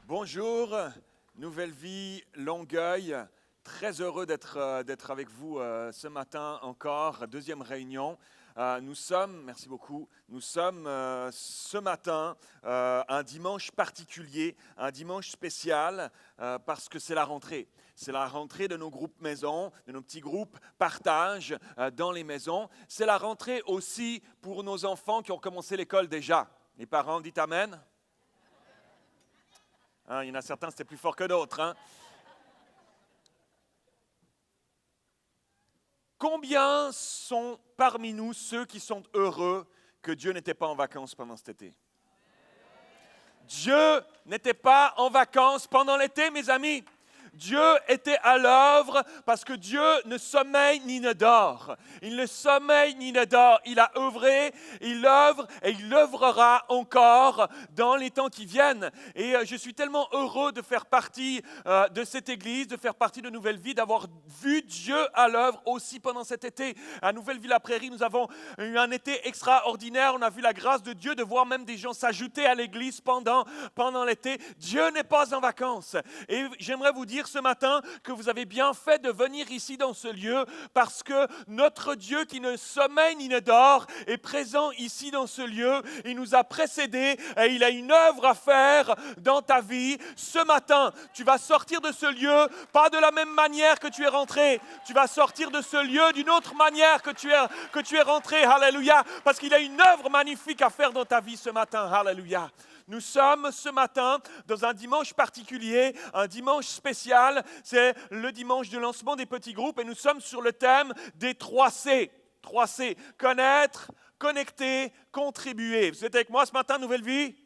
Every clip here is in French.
Bonjour, Nouvelle Vie, Longueuil. Très heureux d'être avec vous ce matin encore, deuxième réunion. Merci beaucoup, nous sommes ce matin un dimanche particulier, un dimanche spécial parce que c'est la rentrée. C'est la rentrée de nos groupes maisons, de nos petits groupes partage dans les maisons. C'est la rentrée aussi pour nos enfants qui ont commencé l'école déjà. Les parents, dites Amen. Hein, il y en a certains, c'était plus fort que d'autres. Hein? Combien sont parmi nous ceux qui sont heureux que Dieu n'était pas en vacances pendant cet été? Dieu n'était pas en vacances pendant l'été, mes amis. Dieu était à l'œuvre parce que Dieu ne sommeille ni ne dort. Il ne sommeille ni ne dort. Il a œuvré, il œuvre et il œuvrera encore dans les temps qui viennent. Et je suis tellement heureux de faire partie de cette église, de faire partie de Nouvelle Vie, d'avoir vu Dieu à l'œuvre aussi pendant cet été. À Nouvelle-Vie-la-Prairie, nous avons eu un été extraordinaire. On a vu la grâce de Dieu de voir même des gens s'ajouter à l'église pendant l'été. Dieu n'est pas en vacances. Et j'aimerais vous dire ce matin que vous avez bien fait de venir ici dans ce lieu parce que notre Dieu qui ne sommeille ni ne dort est présent ici dans ce lieu. Il nous a précédés et il a une œuvre à faire dans ta vie. Ce matin, tu vas sortir de ce lieu pas de la même manière que tu es rentré. Tu vas sortir de ce lieu d'une autre manière que tu es rentré. Alléluia. Parce qu'il a une œuvre magnifique à faire dans ta vie ce matin. Alléluia. Nous sommes ce matin dans un dimanche particulier, un dimanche spécial. C'est le dimanche de lancement des petits groupes et nous sommes sur le thème des 3C. 3C, connaître, connecter, contribuer. Vous êtes avec moi ce matin, Nouvelle Vie?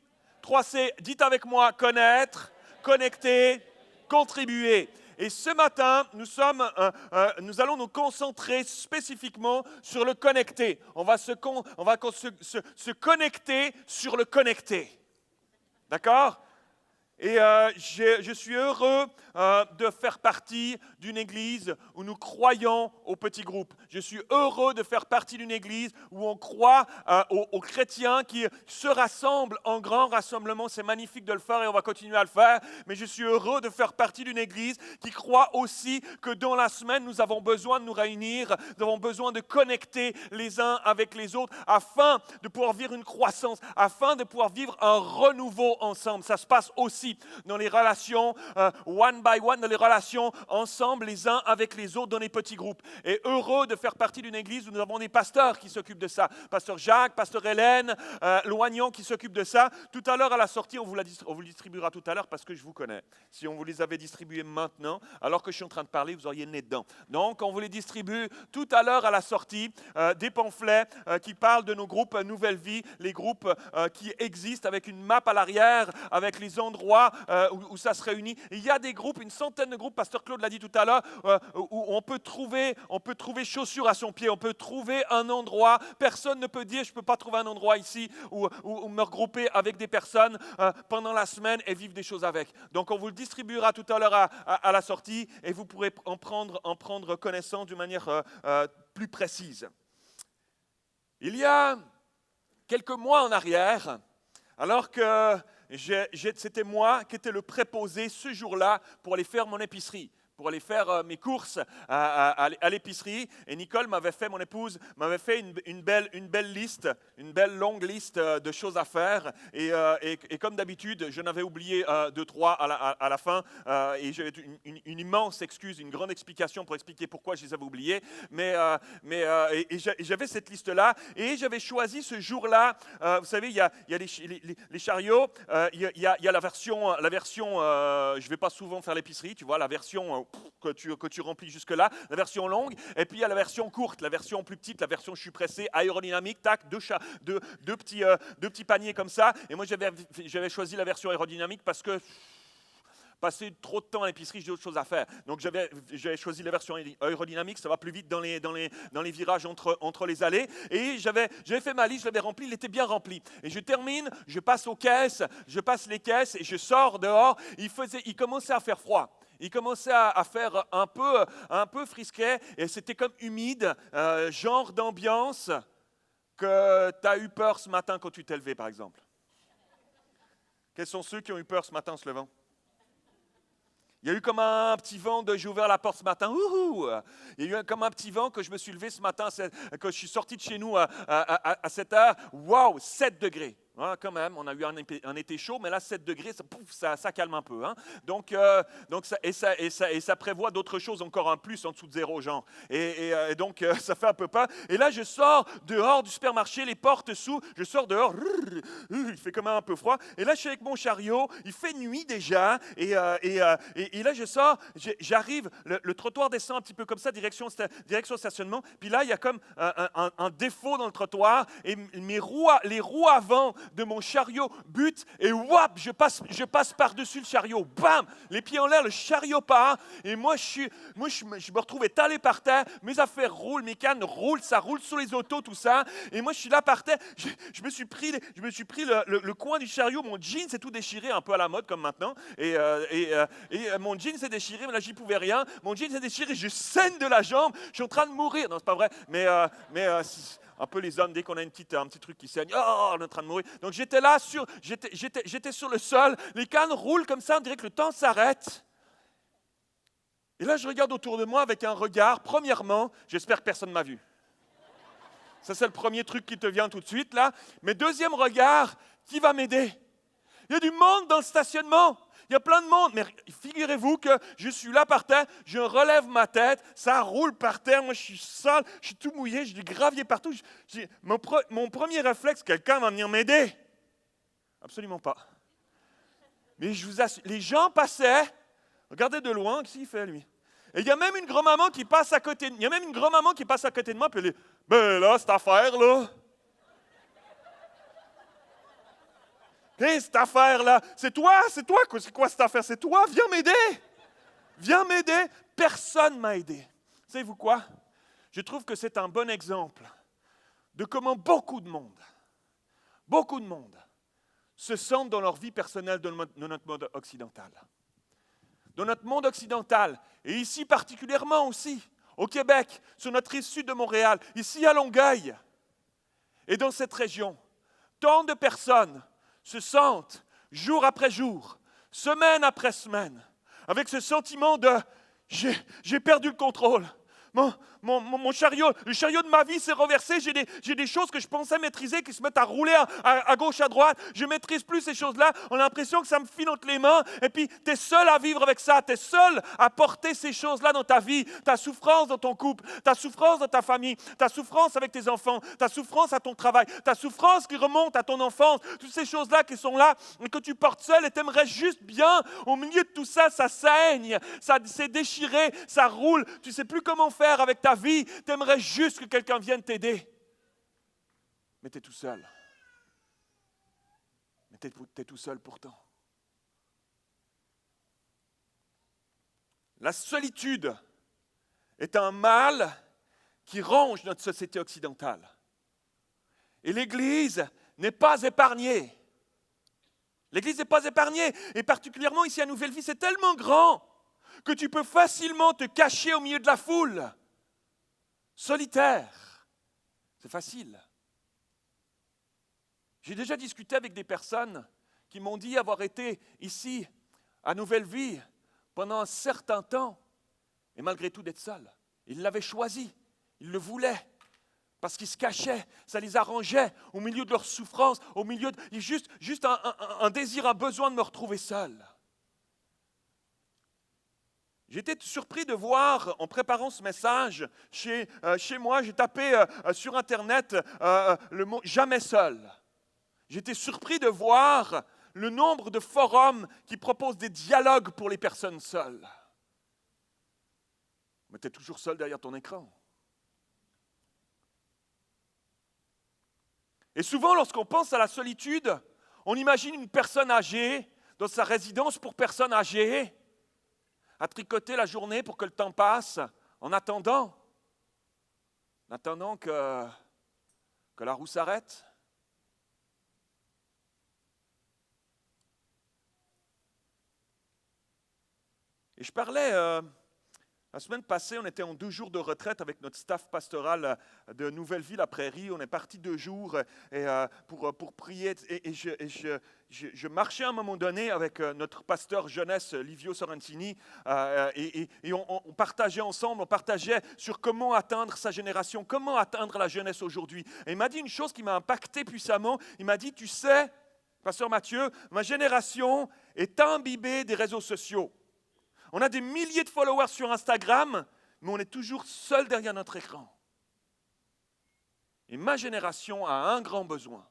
3C, dites avec moi, connaître, connecter, contribuer. Et ce matin, nous allons nous concentrer spécifiquement sur le connecter. On va se connecter sur le connecter. D'accord? Et je suis heureux de faire partie d'une église où nous croyons aux petits groupes. Je suis heureux de faire partie d'une église où on croit aux chrétiens qui se rassemblent en grand rassemblement. C'est magnifique de le faire et on va continuer à le faire. Mais je suis heureux de faire partie d'une église qui croit aussi que dans la semaine, nous avons besoin de nous réunir, nous avons besoin de connecter les uns avec les autres afin de pouvoir vivre une croissance, afin de pouvoir vivre un renouveau ensemble. Ça se passe aussi dans les relations one by one, dans les relations ensemble, les uns avec les autres, dans les petits groupes. Et heureux de faire partie d'une église où nous avons des pasteurs qui s'occupent de ça. Pasteur Jacques, Pasteur Hélène, Loignon qui s'occupent de ça. Tout à l'heure à la sortie, on vous le distribuera tout à l'heure parce que je vous connais. Si on vous les avait distribués maintenant, alors que je suis en train de parler, vous auriez le nez dedans. Donc, on vous les distribue tout à l'heure à la sortie, des pamphlets qui parlent de nos groupes Nouvelle Vie, les groupes qui existent avec une map à l'arrière, avec les endroits où ça se réunit. Il y a des groupes, une centaine de groupes, Pasteur Claude l'a dit tout à l'heure, où on peut trouver chaussures à son pied, on peut trouver un endroit. Personne ne peut dire, je ne peux pas trouver un endroit ici où me regrouper avec des personnes pendant la semaine et vivre des choses avec. Donc on vous le distribuera tout à l'heure à la sortie et vous pourrez en prendre connaissance d'une manière plus précise. Il y a quelques mois en arrière, alors que c'était moi qui étais le préposé ce jour-là pour aller faire mon épicerie, pour aller faire mes courses à l'épicerie. Et Nicole mon épouse, m'avait fait une belle liste, une belle longue liste de choses à faire. Et comme d'habitude, je n'avais oublié 2-3 à la fin. Et j'avais une immense excuse, une grande explication pour expliquer pourquoi je les avais oubliés. Et j'avais cette liste-là. Et j'avais choisi ce jour-là, vous savez, il y a les chariots, il y a la version je ne vais pas souvent faire l'épicerie, tu vois, la version que tu remplis jusque-là, la version longue, et puis il y a la version courte, la version plus petite, la version je suis pressé, aérodynamique, tac, deux petits paniers comme ça. Et moi j'avais choisi la version aérodynamique parce que passer trop de temps à l'épicerie, j'ai d'autres choses à faire. Donc j'avais choisi la version aérodynamique, ça va plus vite dans les virages entre les allées. Et j'avais fait ma liste, je l'avais remplie, il était bien rempli. Et je termine, je passe les caisses et je sors dehors. Il commençait à faire froid. Il commençait à faire un peu frisquet et c'était comme humide, genre d'ambiance que tu as eu peur ce matin quand tu t'es levé, par exemple. Quels sont ceux qui ont eu peur ce matin en se levant? Il y a eu comme un petit vent j'ai ouvert la porte ce matin. Ouhou! Il y a eu comme un petit vent que je me suis levé ce matin, que je suis sorti de chez nous à 7 heures. Waouh, 7 degrés. Hein, quand même, on a eu un été chaud, mais là, 7 degrés, ça calme un peu. Hein. Donc ça prévoit d'autres choses encore en plus en dessous de zéro, genre. Et donc, ça fait un peu peur. Et là, je sors dehors du supermarché, les portes s'ouvrent, je sors dehors, il fait quand même un peu froid. Et là, je suis avec mon chariot, il fait nuit déjà. Et là, je sors, j'arrive, le trottoir descend un petit peu comme ça, direction stationnement. Puis là, il y a comme un défaut dans le trottoir. Et les roues avant de mon chariot butent. Et wap, je passe par-dessus le chariot. Bam! Les pieds en l'air, le chariot part. Et moi, je me retrouve étalé par terre. Mes affaires roulent, mes cannes roulent, ça roule sur les autos, tout ça. Et moi, je suis là par terre. Je me suis pris le coin du chariot. Mon jean s'est tout déchiré, un peu à la mode comme maintenant. Et mon jean s'est déchiré, mais là, j'y pouvais rien. Mon jean s'est déchiré, je saigne de la jambe. Je suis en train de mourir. Non, c'est pas vrai. Mais un peu les hommes, dès qu'on a un petit truc qui saigne, oh, on est en train de mourir. Donc j'étais là, j'étais sur le sol, les cannes roulent comme ça, on dirait que le temps s'arrête. Et là, je regarde autour de moi avec un regard, premièrement, j'espère que personne ne m'a vu. Ça, c'est le premier truc qui te vient tout de suite, là. Mais deuxième regard, qui va m'aider? Il y a du monde dans le stationnement. Il y a plein de monde, mais figurez-vous que je suis là par terre, je relève ma tête, ça roule par terre, moi je suis sale, je suis tout mouillé, j'ai du gravier partout. Mon premier réflexe, quelqu'un va venir m'aider. Absolument pas. Mais je vous assure, les gens passaient, regardez de loin, qu'est-ce qu'il fait lui? Et il y a même une grand-maman qui passe à côté de moi, puis elle dit, ben là, cette affaire-là. Qu'est-ce cette affaire-là? C'est toi, c'est quoi cette affaire? C'est toi, viens m'aider. Personne ne m'a aidé. Savez-vous quoi? Je trouve que c'est un bon exemple de comment beaucoup de monde se sentent dans leur vie personnelle dans notre monde occidental. Dans notre monde occidental, et ici particulièrement aussi, au Québec, sur notre rive sud de Montréal, ici à Longueuil, et dans cette région, tant de personnes se sentent, jour après jour, semaine après semaine, avec ce sentiment de « j'ai perdu le contrôle ». Mon chariot, le chariot de ma vie s'est renversé. J'ai des choses que je pensais maîtriser qui se mettent à rouler à gauche, à droite. Je ne maîtrise plus ces choses-là. On a l'impression que ça me file entre les mains. Et puis, tu es seul à vivre avec ça. Tu es seul à porter ces choses-là dans ta vie. Ta souffrance dans ton couple, ta souffrance dans ta famille, ta souffrance avec tes enfants, ta souffrance à ton travail, ta souffrance qui remonte à ton enfance. Toutes ces choses-là qui sont là et que tu portes seul et tu aimerais juste bien. Au milieu de tout ça, ça saigne, ça s'est déchiré, ça roule. Tu ne sais plus comment faire avec ta vie, tu aimerais juste que quelqu'un vienne t'aider. Mais tu es tout seul. Mais tu es tout seul pourtant. La solitude est un mal qui ronge notre société occidentale. Et l'Église n'est pas épargnée. L'Église n'est pas épargnée. Et particulièrement ici à Nouvelle Vie, c'est tellement grand que tu peux facilement te cacher au milieu de la foule. Solitaire. C'est facile. J'ai déjà discuté avec des personnes qui m'ont dit avoir été ici, à Nouvelle Vie, pendant un certain temps, et malgré tout d'être seuls. Ils l'avaient choisi, ils le voulaient, parce qu'ils se cachaient, ça les arrangeait, au milieu de leur souffrance, au milieu de juste un désir, un besoin de me retrouver seul. J'étais surpris de voir, en préparant ce message, chez moi, j'ai tapé sur Internet le mot « jamais seul ». J'étais surpris de voir le nombre de forums qui proposent des dialogues pour les personnes seules. Mais tu es toujours seul derrière ton écran. Et souvent, lorsqu'on pense à la solitude, on imagine une personne âgée dans sa résidence pour personnes âgées, à tricoter la journée pour que le temps passe, en attendant que la roue s'arrête. Et je parlais La semaine passée, on était en 2 jours de retraite avec notre staff pastoral de Nouvelle-Ville-à-Prairie. On est parti 2 jours pour prier. Et je marchais à un moment donné avec notre pasteur jeunesse, Livio Sorrentini, et on partageait ensemble, on partageait sur comment atteindre sa génération, comment atteindre la jeunesse aujourd'hui. Et il m'a dit une chose qui m'a impacté puissamment. Il m'a dit, tu sais, pasteur Mathieu, ma génération est imbibée des réseaux sociaux. On a des milliers de followers sur Instagram, mais on est toujours seul derrière notre écran. Et ma génération a un grand besoin.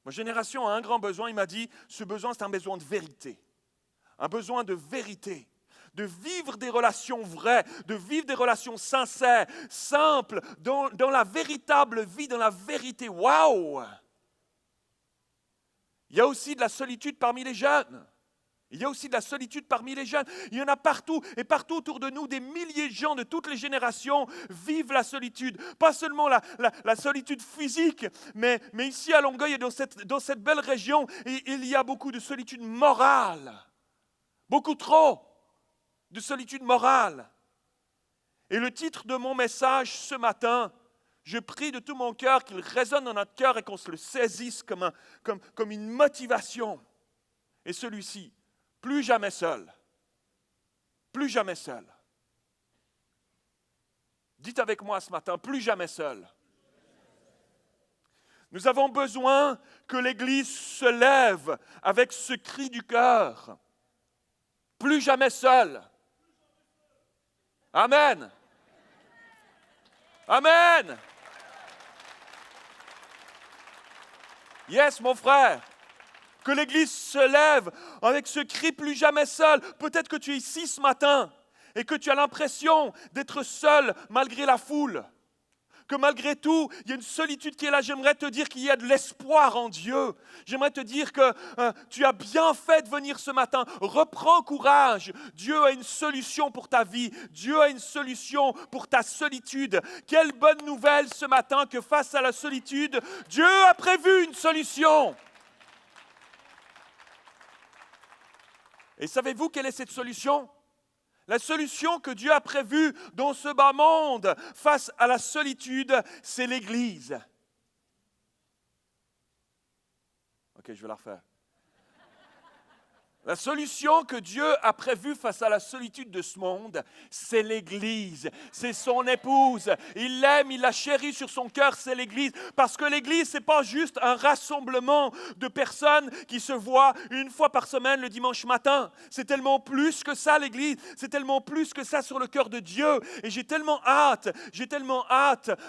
Ma génération a un grand besoin, il m'a dit, ce besoin c'est un besoin de vérité. Un besoin de vérité. De vivre des relations vraies, de vivre des relations sincères, simples, dans la véritable vie, dans la vérité. Waouh! Il y a aussi de la solitude parmi les jeunes. Il y a aussi de la solitude parmi les jeunes. Il y en a partout. Et partout autour de nous, des milliers de gens de toutes les générations vivent la solitude. Pas seulement la solitude physique, mais ici à Longueuil et dans cette belle région, il y a beaucoup de solitude morale. Beaucoup trop de solitude morale. Et le titre de mon message ce matin, je prie de tout mon cœur qu'il résonne dans notre cœur et qu'on se le saisisse comme une motivation. Et celui-ci, plus jamais seul. Plus jamais seul. Dites avec moi ce matin, plus jamais seul. Nous avons besoin que l'Église se lève avec ce cri du cœur. Plus jamais seul. Amen. Amen. Yes, mon frère. Que l'Église se lève avec ce cri plus jamais seul. Peut-être que tu es ici ce matin et que tu as l'impression d'être seul malgré la foule. Que malgré tout, il y a une solitude qui est là. J'aimerais te dire qu'il y a de l'espoir en Dieu. J'aimerais te dire que tu as bien fait de venir ce matin. Reprends courage. Dieu a une solution pour ta vie. Dieu a une solution pour ta solitude. Quelle bonne nouvelle ce matin que face à la solitude, Dieu a prévu une solution. Et savez-vous quelle est cette solution? La solution que Dieu a prévue dans ce bas monde face à la solitude, c'est l'Église. Ok, je vais la refaire. La solution que Dieu a prévue face à la solitude de ce monde, c'est l'Église, c'est son épouse. Il l'aime, il la chérit sur son cœur, c'est l'Église. Parce que l'Église, ce n'est pas juste un rassemblement de personnes qui se voient une fois par semaine le dimanche matin. C'est tellement plus que ça l'Église, c'est tellement plus que ça sur le cœur de Dieu. Et j'ai tellement hâte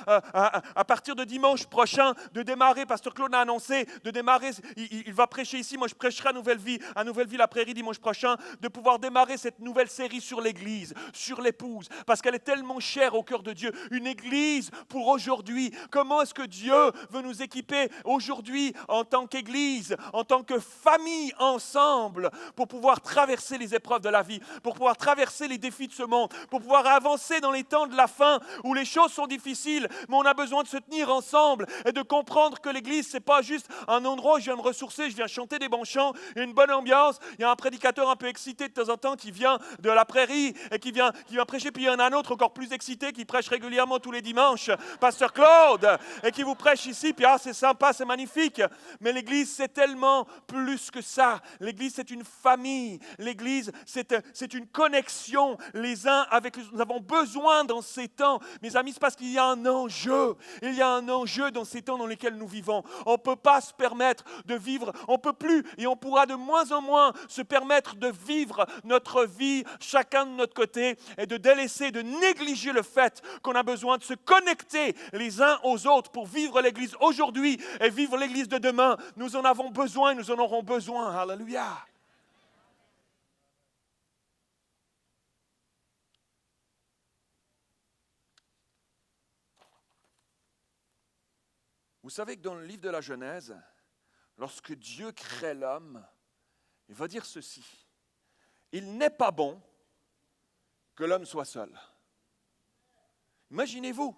à partir de dimanche prochain de démarrer, Pasteur Claude a annoncé, de démarrer, il va prêcher ici, moi je prêcherai à Nouvelle-Vie la Prairie dimanche prochain, de pouvoir démarrer cette nouvelle série sur l'Église, sur l'épouse, parce qu'elle est tellement chère au cœur de Dieu. Une Église pour aujourd'hui. Comment est-ce que Dieu veut nous équiper aujourd'hui en tant qu'Église, en tant que famille ensemble, pour pouvoir traverser les épreuves de la vie, pour pouvoir traverser les défis de ce monde, pour pouvoir avancer dans les temps de la fin où les choses sont difficiles, mais on a besoin de se tenir ensemble et de comprendre que l'Église, c'est pas juste un endroit où je viens me ressourcer, je viens chanter des bons chants, une bonne ambiance. Il y a un prédicateur un peu excité de temps en temps qui vient de la prairie et qui vient prêcher. Puis il y en a un autre encore plus excité qui prêche régulièrement tous les dimanches, Pasteur Claude, et qui vous prêche ici. Puis c'est sympa, c'est magnifique. Mais l'Église, c'est tellement plus que ça. L'Église, c'est une famille. L'Église, c'est une connexion les uns avec les autres. Nous avons besoin dans ces temps, mes amis, c'est parce qu'il y a un enjeu. Il y a un enjeu dans ces temps dans lesquels nous vivons. On ne peut pas se permettre de vivre, on ne peut plus et on pourra de moins en moins se permettre de vivre notre vie chacun de notre côté et de délaisser, de négliger le fait qu'on a besoin de se connecter les uns aux autres pour vivre l'Église aujourd'hui et vivre l'Église de demain. Nous en avons besoin et nous en aurons besoin. Alléluia. Vous savez que dans le livre de la Genèse, lorsque Dieu crée l'homme, il va dire ceci: il n'est pas bon que l'homme soit seul. Imaginez-vous,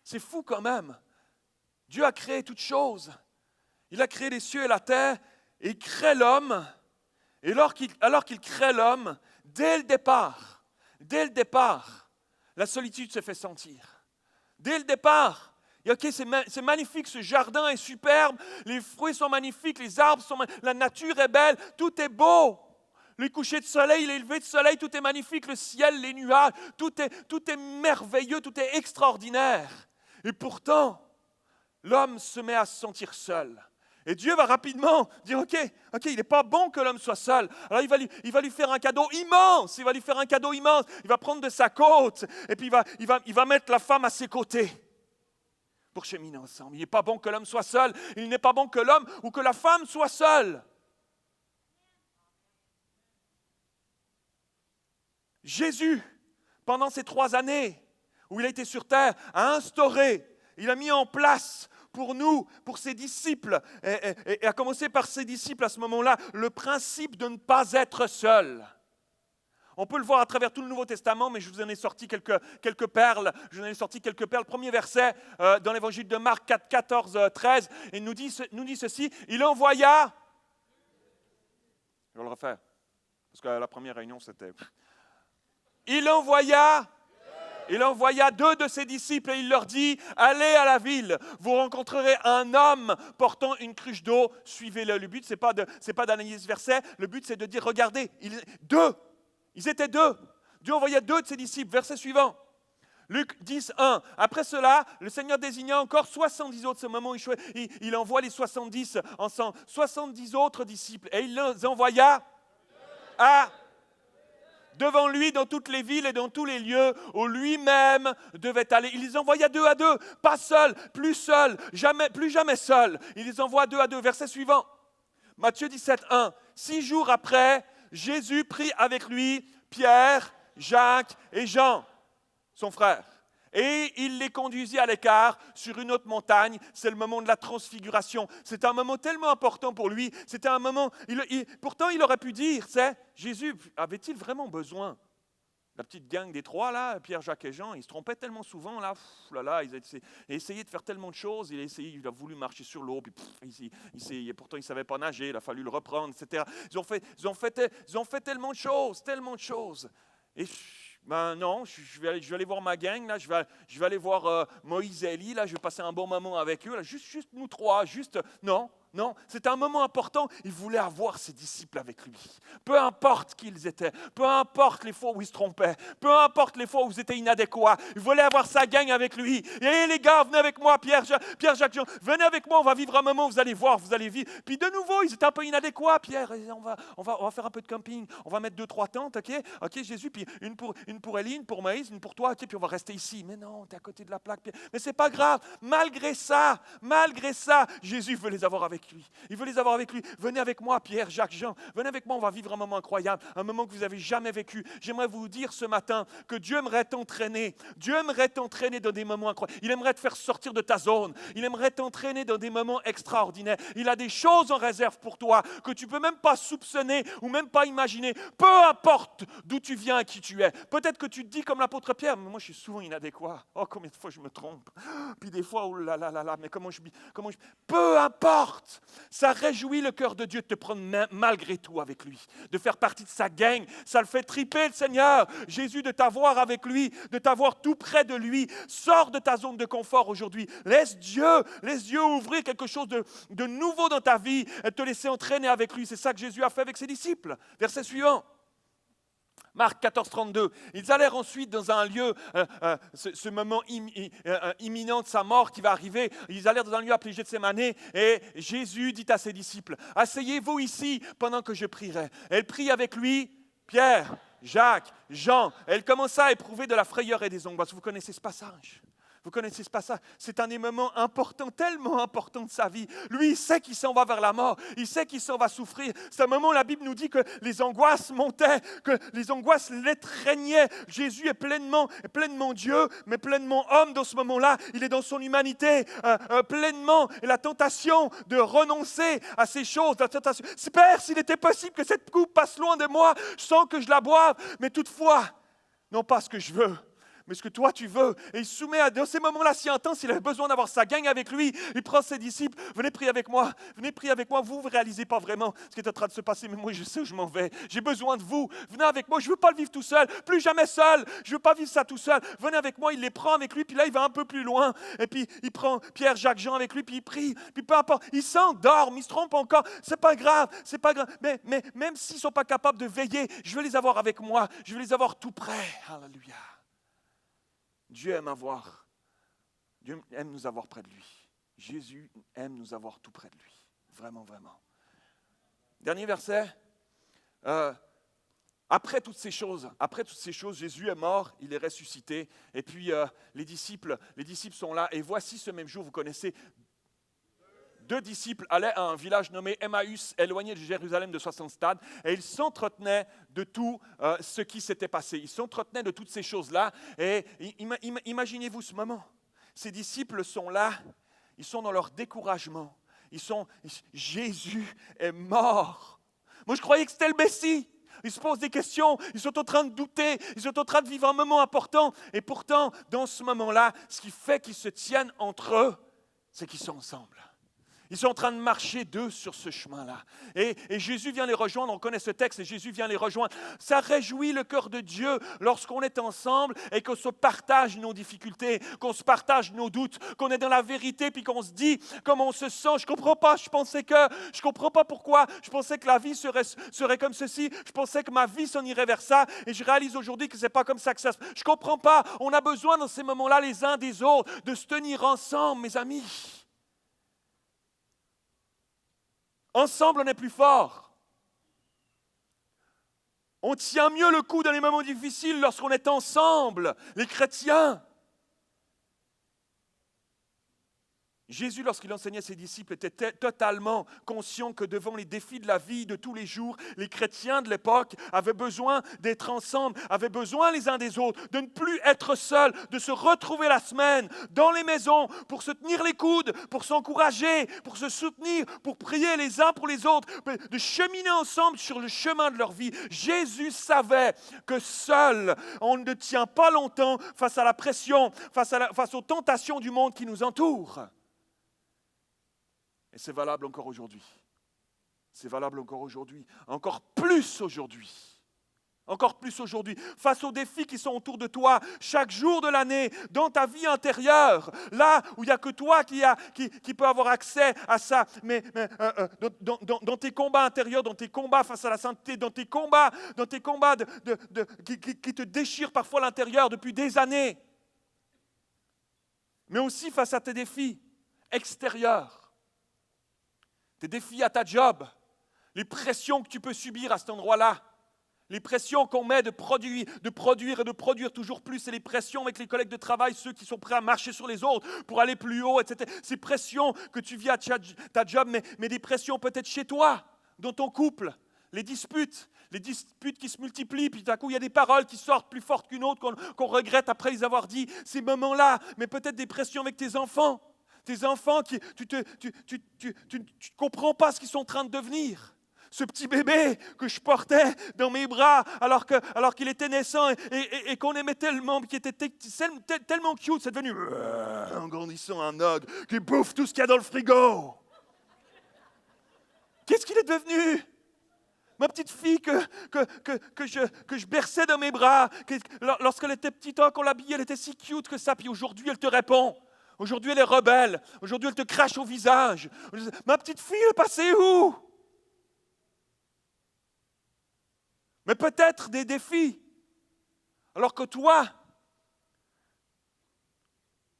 c'est fou quand même. Dieu a créé toutes choses. Il a créé les cieux et la terre et il crée l'homme. Et alors qu'il crée l'homme, dès le départ, dès le départ, la solitude se fait sentir. Dès le départ. Et ok, c'est magnifique, ce jardin est superbe, les fruits sont magnifiques, les arbres sont magnifiques, la nature est belle, tout est beau. Les couchers de soleil, les levées de soleil, tout est magnifique, le ciel, les nuages, tout est merveilleux, tout est extraordinaire. Et pourtant, l'homme se met à se sentir seul. Et Dieu va rapidement dire, ok, il n'est pas bon que l'homme soit seul. Alors il va lui faire un cadeau immense, il va prendre de sa côte, et puis il va mettre la femme à ses côtés pour cheminer ensemble. Il n'est pas bon que l'homme soit seul, il n'est pas bon que l'homme ou que la femme soit seule. Jésus, pendant ces 3 années où il a été sur terre, a instauré, il a mis en place pour nous, pour ses disciples, et à commencer par ses disciples à ce moment-là, le principe de ne pas être seul. On peut le voir à travers tout le Nouveau Testament, mais je vous en ai sorti quelques perles. Premier verset dans l'évangile de Marc 4, 14, 13, et nous dit ceci, il envoya, je vais le refaire, parce que la première réunion c'était... Il envoya 2 de ses disciples et il leur dit, allez à la ville, vous rencontrerez un homme portant une cruche d'eau, suivez-le. Le but, c'est pas d'analyser ce verset, le but c'est de dire, regardez, ils étaient 2. Dieu envoya 2 de ses disciples. Verset suivant. Luc 10, 1. Après cela, le Seigneur désigna encore 70 autres. Ce moment, il envoie les 70 ensemble. 70 autres disciples. Et il les envoya devant lui dans toutes les villes et dans tous les lieux où lui-même devait aller. Il les envoya 2 à 2, pas seul, plus jamais seul. Il les envoie 2 à 2. Verset suivant. Matthieu 17, 1. 6 jours après, Jésus prit avec lui Pierre, Jacques et Jean, son frère. Et il les conduisit à l'écart sur une autre montagne. C'est le moment de la transfiguration. C'est un moment tellement important pour lui. C'était un moment, pourtant il aurait pu dire, Jésus avait-il vraiment besoin? La petite gang des 3 là, Pierre, Jacques et Jean, ils se trompaient tellement souvent là. Ils essayaient de faire tellement de choses. Il a voulu marcher sur l'eau, puis pourtant il ne savait pas nager. Il a fallu le reprendre, etc. Ils ont fait tellement de choses. Et non, je vais aller voir ma gang, là, je vais aller voir Moïse et Élie, là, je vais passer un bon moment avec eux, là, juste nous 3, non, c'était un moment important, il voulait avoir ses disciples avec lui. Peu importe qui ils étaient, peu importe les fois où ils se trompaient, peu importe les fois où ils étaient inadéquats, il voulait avoir sa gang avec lui. Et les gars, venez avec moi, Pierre, Jacques, Jean, venez avec moi, on va vivre un moment, vous allez voir, vous allez vivre. Puis de nouveau, ils étaient un peu inadéquats, Pierre, on va faire un peu de camping, on va mettre 2-3 tentes, ok, Jésus, puis une pour Élie, une pour Moïse, une pour toi, ok, puis on va rester ici. Mais non, t'es à côté de la plaque, Pierre. Mais c'est pas grave, malgré ça, Jésus veut les avoir avec lui. Il veut les avoir avec lui. Venez avec moi, Pierre, Jacques, Jean. Venez avec moi, on va vivre un moment incroyable, un moment que vous n'avez jamais vécu. J'aimerais vous dire ce matin que Dieu aimerait t'entraîner. Dieu aimerait t'entraîner dans des moments incroyables. Il aimerait te faire sortir de ta zone. Il aimerait t'entraîner dans des moments extraordinaires. Il a des choses en réserve pour toi que tu ne peux même pas soupçonner ou même pas imaginer. Peu importe d'où tu viens et qui tu es. Peut-être que tu te dis comme l'apôtre Pierre, mais moi je suis souvent inadéquat. Oh, combien de fois je me trompe. Puis des fois, oh là là là là, mais comment je... Peu importe. Ça réjouit le cœur de Dieu de te prendre malgré tout avec lui, de faire partie de sa gang. Ça le fait triper, le Seigneur. Jésus, de t'avoir avec lui, de t'avoir tout près de lui. Sors de ta zone de confort aujourd'hui. Laisse Dieu ouvrir quelque chose de nouveau dans ta vie et te laisser entraîner avec lui. C'est ça que Jésus a fait avec ses disciples. Verset suivant. Marc 14, 32. Ils allèrent ensuite dans un lieu, ce moment imminent de sa mort qui va arriver. Ils allèrent dans un lieu appelé Gethsémane et Jésus dit à ses disciples, asseyez-vous ici pendant que je prierai. Elle prie avec lui, Pierre, Jacques, Jean. Elle commença à éprouver de la frayeur et des angoisses. Vous connaissez ce passage? Vous connaissez ce passage? C'est un des moments importants, tellement important de sa vie. Lui, il sait qu'il s'en va vers la mort. Il sait qu'il s'en va souffrir. C'est un moment où la Bible nous dit que les angoisses montaient, que les angoisses l'étreignaient. Jésus est pleinement Dieu, mais pleinement homme dans ce moment-là. Il est dans son humanité, pleinement. Et la tentation de renoncer à ces choses, la tentation. Père, s'il était possible que cette coupe passe loin de moi, je sens que je la boive. Mais toutefois, non pas ce que je veux, mais ce que toi tu veux. Et il soumet dans ces moments-là si intenses, il avait besoin d'avoir sa gang avec lui. Il prend ses disciples, venez prier avec moi, vous ne réalisez pas vraiment ce qui est en train de se passer, mais moi je sais où je m'en vais. J'ai besoin de vous, venez avec moi, je ne veux pas le vivre tout seul, plus jamais seul, je ne veux pas vivre ça tout seul. Venez avec moi, il les prend avec lui, puis là il va un peu plus loin. Et puis il prend Pierre, Jacques, Jean avec lui, puis il prie, puis peu importe, ils s'endorment, ils se trompent encore, c'est pas grave. Mais même s'ils ne sont pas capables de veiller, je veux les avoir avec moi, je veux les avoir tout près. Alléluia. Dieu aime nous avoir près de lui. Jésus aime nous avoir tout près de lui. Vraiment, vraiment. Dernier verset. Après toutes ces choses, Jésus est mort, il est ressuscité. Et puis les disciples sont là. Et voici ce même jour, vous connaissez, 2 disciples allaient à un village nommé Emmaüs, éloigné de Jérusalem de 60 stades, et ils s'entretenaient de tout ce qui s'était passé. Ils s'entretenaient de toutes ces choses-là. Et imaginez-vous ce moment. Ces disciples sont là, ils sont dans leur découragement. Jésus est mort. Moi, je croyais que c'était le Messie. Ils se posent des questions, ils sont en train de douter, ils sont en train de vivre un moment important. Et pourtant, dans ce moment-là, ce qui fait qu'ils se tiennent entre eux, c'est qu'ils sont ensemble. Ils sont en train de marcher d'eux sur ce chemin-là. Et Jésus vient les rejoindre, on connaît ce texte, et Jésus vient les rejoindre. Ça réjouit le cœur de Dieu lorsqu'on est ensemble et qu'on se partage nos difficultés, qu'on se partage nos doutes, qu'on est dans la vérité, puis qu'on se dit comment on se sent. Je ne comprends pas, je ne comprends pas pourquoi, je pensais que la vie serait comme ceci, je pensais que ma vie s'en irait vers ça, et je réalise aujourd'hui que ce n'est pas comme ça que ça se passe. Je ne comprends pas, on a besoin dans ces moments-là les uns des autres de se tenir ensemble, mes amis. Ensemble, on est plus fort. On tient mieux le coup dans les moments difficiles lorsqu'on est ensemble, les chrétiens. Jésus, lorsqu'il enseignait ses disciples, était totalement conscient que devant les défis de la vie de tous les jours, les chrétiens de l'époque avaient besoin d'être ensemble, avaient besoin les uns des autres, de ne plus être seuls, de se retrouver la semaine dans les maisons pour se tenir les coudes, pour s'encourager, pour se soutenir, pour prier les uns pour les autres, de cheminer ensemble sur le chemin de leur vie. Jésus savait que seul, on ne tient pas longtemps face à la pression, face aux tentations du monde qui nous entoure. Et c'est valable encore aujourd'hui. C'est valable encore aujourd'hui. Encore plus aujourd'hui. Encore plus aujourd'hui. Face aux défis qui sont autour de toi, chaque jour de l'année, dans ta vie intérieure, là où il n'y a que toi qui peut avoir accès à ça, mais dans tes combats intérieurs, dans tes combats face à la sainteté, dans tes combats qui te déchirent parfois l'intérieur depuis des années, mais aussi face à tes défis extérieurs. Tes défis à ta job, les pressions que tu peux subir à cet endroit-là, les pressions qu'on met de produire toujours plus, et les pressions avec les collègues de travail, ceux qui sont prêts à marcher sur les autres pour aller plus haut, etc. Ces pressions que tu vis à ta job, mais des pressions peut-être chez toi, dans ton couple, les disputes qui se multiplient, puis tout à coup il y a des paroles qui sortent plus fortes qu'une autre, qu'on regrette après les avoir dit, ces moments-là, mais peut-être des pressions avec tes enfants. Tes enfants, tu ne comprends pas ce qu'ils sont en train de devenir. Ce petit bébé que je portais dans mes bras alors qu'il était naissant et qu'on aimait tellement, qui était tellement cute, c'est devenu en grandissant un ogre qui bouffe tout ce qu'il y a dans le frigo. Qu'est-ce qu'il est devenu? Ma petite fille que je berçais dans mes bras, lorsqu'elle était petite, qu'on l'habillait, elle était si cute que ça, puis aujourd'hui elle te répond. Aujourd'hui, elle est rebelle. Aujourd'hui, elle te crache au visage. Ma petite fille, elle est passée où? Mais peut-être des défis. Alors que toi,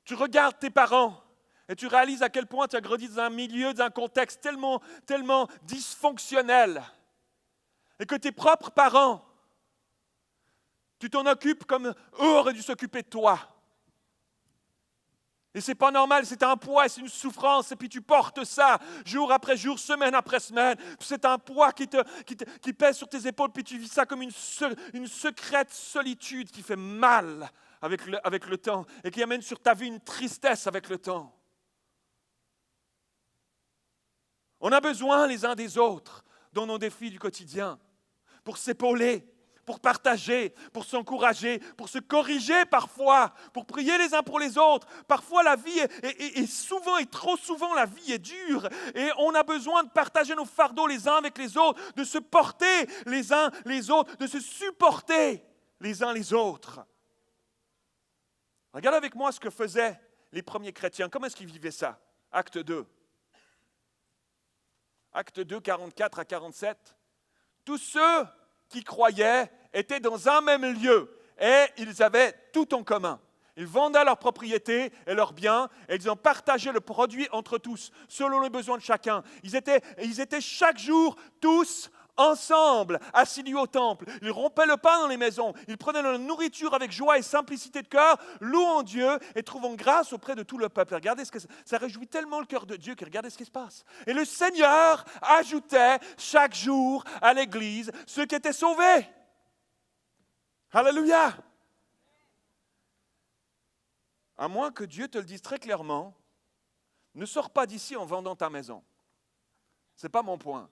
tu regardes tes parents et tu réalises à quel point tu as grandi dans un milieu, dans un contexte tellement dysfonctionnel. Et que tes propres parents, tu t'en occupes comme eux auraient dû s'occuper de toi. Et c'est pas normal, c'est un poids, c'est une souffrance, et puis tu portes ça jour après jour, semaine après semaine. C'est un poids qui pèse sur tes épaules, puis tu vis ça comme une secrète solitude qui fait mal avec le temps et qui amène sur ta vie une tristesse avec le temps. On a besoin les uns des autres dans nos défis du quotidien pour s'épauler, pour partager, pour s'encourager, pour se corriger parfois, pour prier les uns pour les autres. Parfois la vie est souvent et trop souvent la vie est dure et on a besoin de partager nos fardeaux les uns avec les autres, de se porter les uns les autres, de se supporter les uns les autres. Regarde avec moi ce que faisaient les premiers chrétiens. Comment est-ce qu'ils vivaient ça? Acte 2. Acte 2, 44 à 47. Tous ceux qui croyaient étaient dans un même lieu et ils avaient tout en commun. Ils vendaient leurs propriétés et leurs biens et ils ont partagé le produit entre tous, selon les besoins de chacun. Ils étaient chaque jour tous ensemble, assidus au temple. Ils rompaient le pain dans les maisons. Ils prenaient leur nourriture avec joie et simplicité de cœur, louant Dieu et trouvant grâce auprès de tout le peuple. Regardez ça réjouit tellement le cœur de Dieu que regardez ce qui se passe. Et le Seigneur ajoutait chaque jour à l'Église ceux qui étaient sauvés. Alléluia! À moins que Dieu te le dise très clairement, ne sors pas d'ici en vendant ta maison. Ce n'est pas mon point.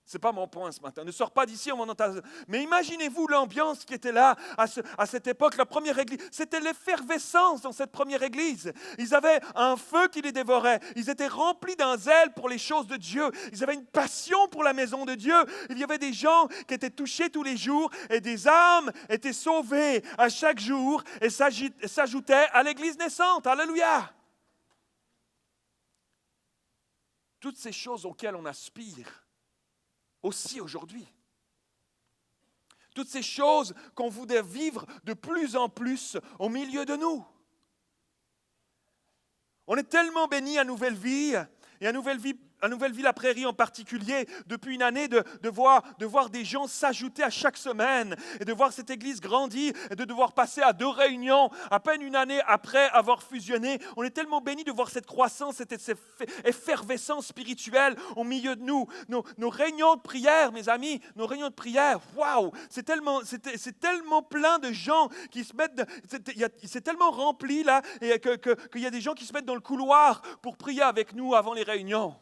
Ce n'est pas mon point ce matin. Ne sors pas d'ici en vendant ta maison. Mais imaginez-vous l'ambiance qui était là à cette époque, la première église. C'était l'effervescence dans cette première église. Ils avaient un feu qui les dévorait. Ils étaient remplis d'un zèle pour les choses de Dieu. Ils avaient une passion pour la maison de Dieu. Il y avait des gens qui étaient touchés tous les jours et des âmes étaient sauvées à chaque jour et s'ajoutaient à l'église naissante. Alléluia! Toutes ces choses auxquelles on aspire aussi aujourd'hui. Toutes ces choses qu'on voudrait vivre de plus en plus au milieu de nous. On est tellement bénis à Nouvelle Vie, et à Nouvelle Vie la Prairie en particulier, depuis une année, de voir des gens s'ajouter à chaque semaine, et de voir cette église grandir, et de devoir passer à 2 réunions, à peine une année après avoir fusionné. On est tellement bénis de voir cette croissance, cette effervescence spirituelle au milieu de nous. Nos réunions de prière, mes amis, nos réunions de prière, waouh, c'est tellement plein de gens qui se mettent, c'est tellement rempli là, et qu'il y a des gens qui se mettent dans le couloir pour prier avec nous avant les réunions.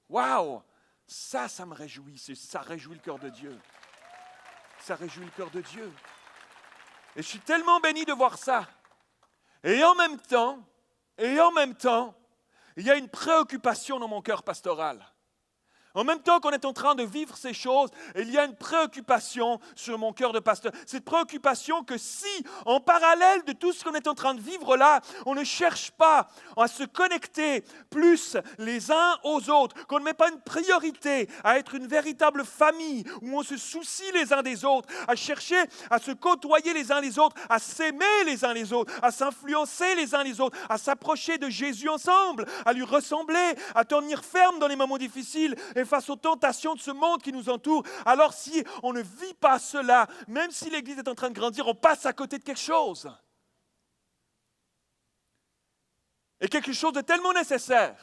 Waouh! Ça me réjouit. Ça réjouit le cœur de Dieu. Ça réjouit le cœur de Dieu. Et je suis tellement béni de voir ça. Et en même temps, il y a une préoccupation dans mon cœur pastoral. En même temps qu'on est en train de vivre ces choses, il y a une préoccupation sur mon cœur de pasteur. Cette préoccupation que si, en parallèle de tout ce qu'on est en train de vivre là, on ne cherche pas à se connecter plus les uns aux autres, qu'on ne met pas une priorité à être une véritable famille où on se soucie les uns des autres, à chercher à se côtoyer les uns les autres, à s'aimer les uns les autres, à s'influencer les uns les autres, à s'approcher de Jésus ensemble, à lui ressembler, à tenir ferme dans les moments difficiles et face aux tentations de ce monde qui nous entoure. Alors si on ne vit pas cela, même si l'Église est en train de grandir, on passe à côté de quelque chose. Et quelque chose de tellement nécessaire.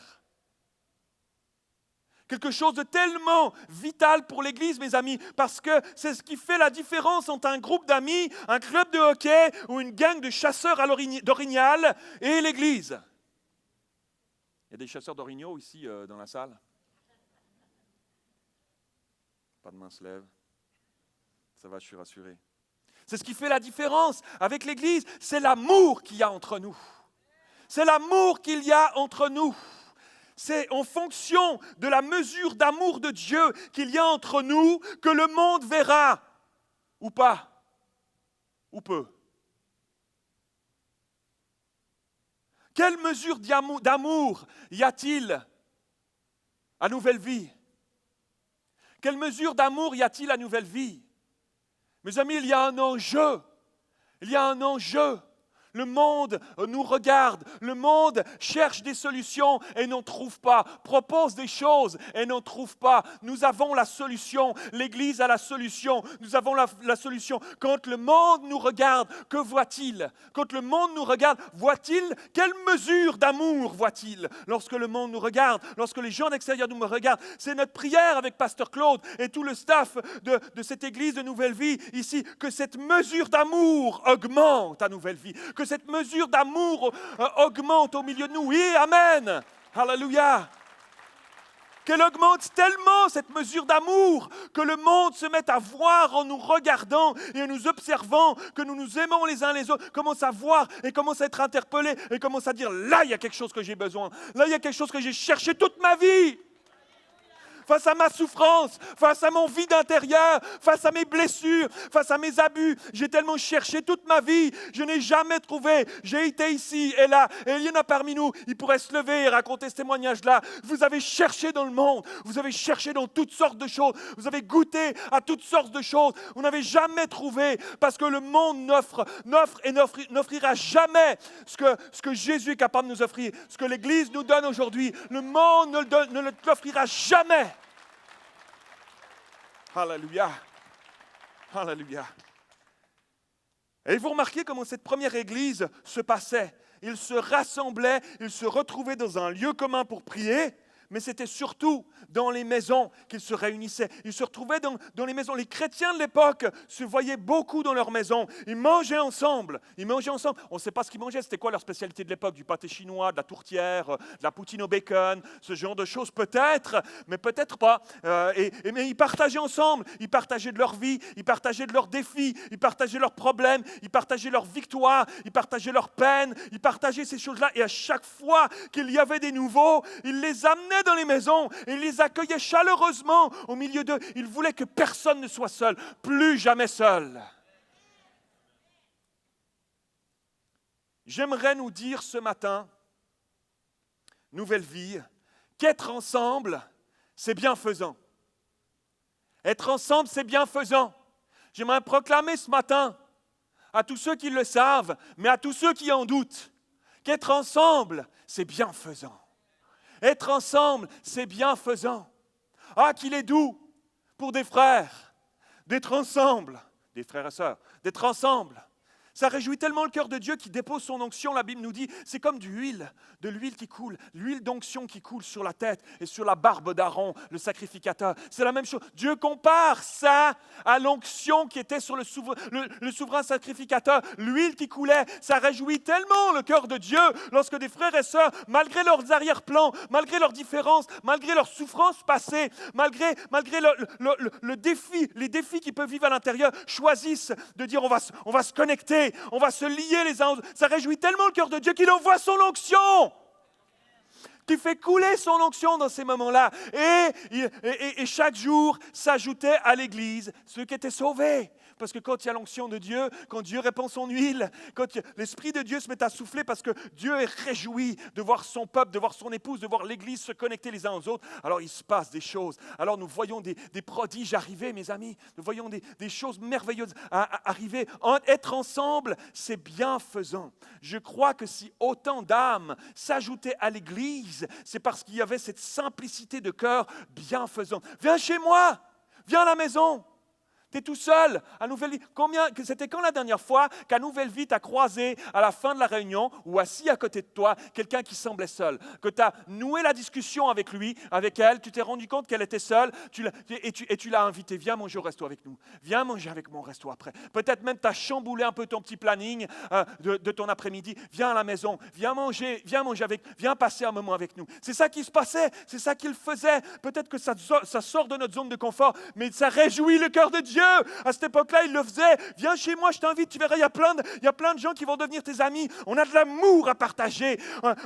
Quelque chose de tellement vital pour l'Église, mes amis, parce que c'est ce qui fait la différence entre un groupe d'amis, un club de hockey ou une gang de chasseurs d'orignal et l'Église. Il y a des chasseurs d'orignaux ici dans la salle? Pas de main se lève. Ça va, je suis rassuré. C'est ce qui fait la différence avec l'Église, c'est l'amour qu'il y a entre nous. C'est l'amour qu'il y a entre nous. C'est en fonction de la mesure d'amour de Dieu qu'il y a entre nous que le monde verra, ou pas, ou peu. Quelle mesure d'amour y a-t-il à Nouvelle Vie? Quelle mesure d'amour y a-t-il à Nouvelle Vie? Mes amis, il y a un enjeu. Il y a un enjeu. Le monde nous regarde, le monde cherche des solutions et n'en trouve pas, propose des choses et n'en trouve pas. Nous avons la solution, l'Église a la solution, nous avons la solution. Quand le monde nous regarde, que voit-il? Quand le monde nous regarde, voit-il? Quelle mesure d'amour voit-il lorsque le monde nous regarde, lorsque les gens d'extérieur nous regardent? C'est notre prière avec Pasteur Claude et tout le staff de cette Église de Nouvelle Vie ici, que cette mesure d'amour augmente à Nouvelle Vie, que cette mesure d'amour augmente au milieu de nous. Oui, amen. Alléluia. qu'elle augmente tellement cette mesure d'amour que le monde se mette à voir en nous regardant et en nous observant, que nous nous aimons les uns les autres, commence à voir et commence à être interpellé et commence à dire, là il y a quelque chose que j'ai besoin, là il y a quelque chose que j'ai cherché toute ma vie. Face à ma souffrance, face à mon vide intérieur, face à mes blessures, face à mes abus. J'ai tellement cherché toute ma vie, je n'ai jamais trouvé. J'ai été ici et là, et il y en a parmi nous, ils pourraient se lever et raconter ce témoignage-là. Vous avez cherché dans le monde, vous avez cherché dans toutes sortes de choses, vous avez goûté à toutes sortes de choses, vous n'avez jamais trouvé, parce que le monde n'offre et n'offrira jamais ce que Jésus est capable de nous offrir, ce que l'Église nous donne aujourd'hui. Le monde ne l'offrira jamais. Alléluia. Alléluia. Et vous remarquez comment cette première église se passait. Ils se rassemblaient, ils se retrouvaient dans un lieu commun pour prier, mais c'était surtout dans les maisons qu'ils se réunissaient. Ils se retrouvaient dans les maisons. Les chrétiens de l'époque se voyaient beaucoup dans leurs maisons. Ils mangeaient ensemble. On ne sait pas ce qu'ils mangeaient. C'était quoi leur spécialité de l'époque? Du pâté chinois, de la tourtière, de la poutine au bacon, ce genre de choses peut-être, mais peut-être pas. Mais ils partageaient ensemble. Ils partageaient de leur vie, ils partageaient de leurs défis, ils partageaient leurs problèmes, ils partageaient leurs victoires, ils partageaient leurs peines, ils partageaient ces choses-là. Et à chaque fois qu'il y avait des nouveaux, ils les amenaient dans les maisons et ils les accueillaient chaleureusement au milieu d'eux. Ils voulaient que personne ne soit seul, plus jamais seul. J'aimerais nous dire ce matin, Nouvelle Vie, qu'être ensemble, c'est bienfaisant. Être ensemble, c'est bienfaisant. J'aimerais proclamer ce matin à tous ceux qui le savent, mais à tous ceux qui en doutent, qu'être ensemble, c'est bienfaisant. Être ensemble, c'est bienfaisant. Ah, qu'il est doux pour des frères d'être ensemble, des frères et sœurs, d'être ensemble. Ça réjouit tellement le cœur de Dieu qui dépose son onction. La Bible nous dit, c'est comme de l'huile qui coule, l'huile d'onction qui coule sur la tête et sur la barbe d'Aaron, le sacrificateur. C'est la même chose. Dieu compare ça à l'onction qui était sur le souverain sacrificateur. L'huile qui coulait, ça réjouit tellement le cœur de Dieu lorsque des frères et sœurs, malgré leurs arrière-plans, malgré leurs différences, malgré leurs souffrances passées, malgré le défi, les défis qu'ils peuvent vivre à l'intérieur, choisissent de dire on va se connecter. On va se lier les uns aux autres. Ça réjouit tellement le cœur de Dieu qu'il envoie son onction. Qui fait couler son onction dans ces moments-là. Et chaque jour s'ajoutait à l'église ceux qui étaient sauvés. Parce que quand il y a l'onction de Dieu, quand Dieu répand son huile, quand l'Esprit de Dieu se met à souffler parce que Dieu est réjoui de voir son peuple, de voir son épouse, de voir l'église se connecter les uns aux autres, alors il se passe des choses. Alors nous voyons des prodiges arriver, mes amis. Nous voyons des choses merveilleuses arriver. Être ensemble, c'est bienfaisant. Je crois que si autant d'âmes s'ajoutaient à l'église, c'est parce qu'il y avait cette simplicité de cœur bienfaisante. Viens chez moi, viens à la maison. Tu es tout seul à Nouvelle Vie. C'était quand la dernière fois qu'à Nouvelle Vie, tu as croisé à la fin de la réunion ou assis à côté de toi quelqu'un qui semblait seul, que tu as noué la discussion avec lui, avec elle, tu t'es rendu compte qu'elle était seule et tu l'as invité, viens manger au resto avec nous, viens manger avec moi au resto après. Peut-être même tu as chamboulé un peu ton petit planning de ton après-midi, viens à la maison, viens manger viens passer un moment avec nous. C'est ça qui se passait, c'est ça qu'il faisait. Peut-être que ça sort de notre zone de confort, mais ça réjouit le cœur de Dieu. À cette époque-là, il le faisait. Viens chez moi, je t'invite, tu verras, il y a plein de gens qui vont devenir tes amis. On a de l'amour à partager.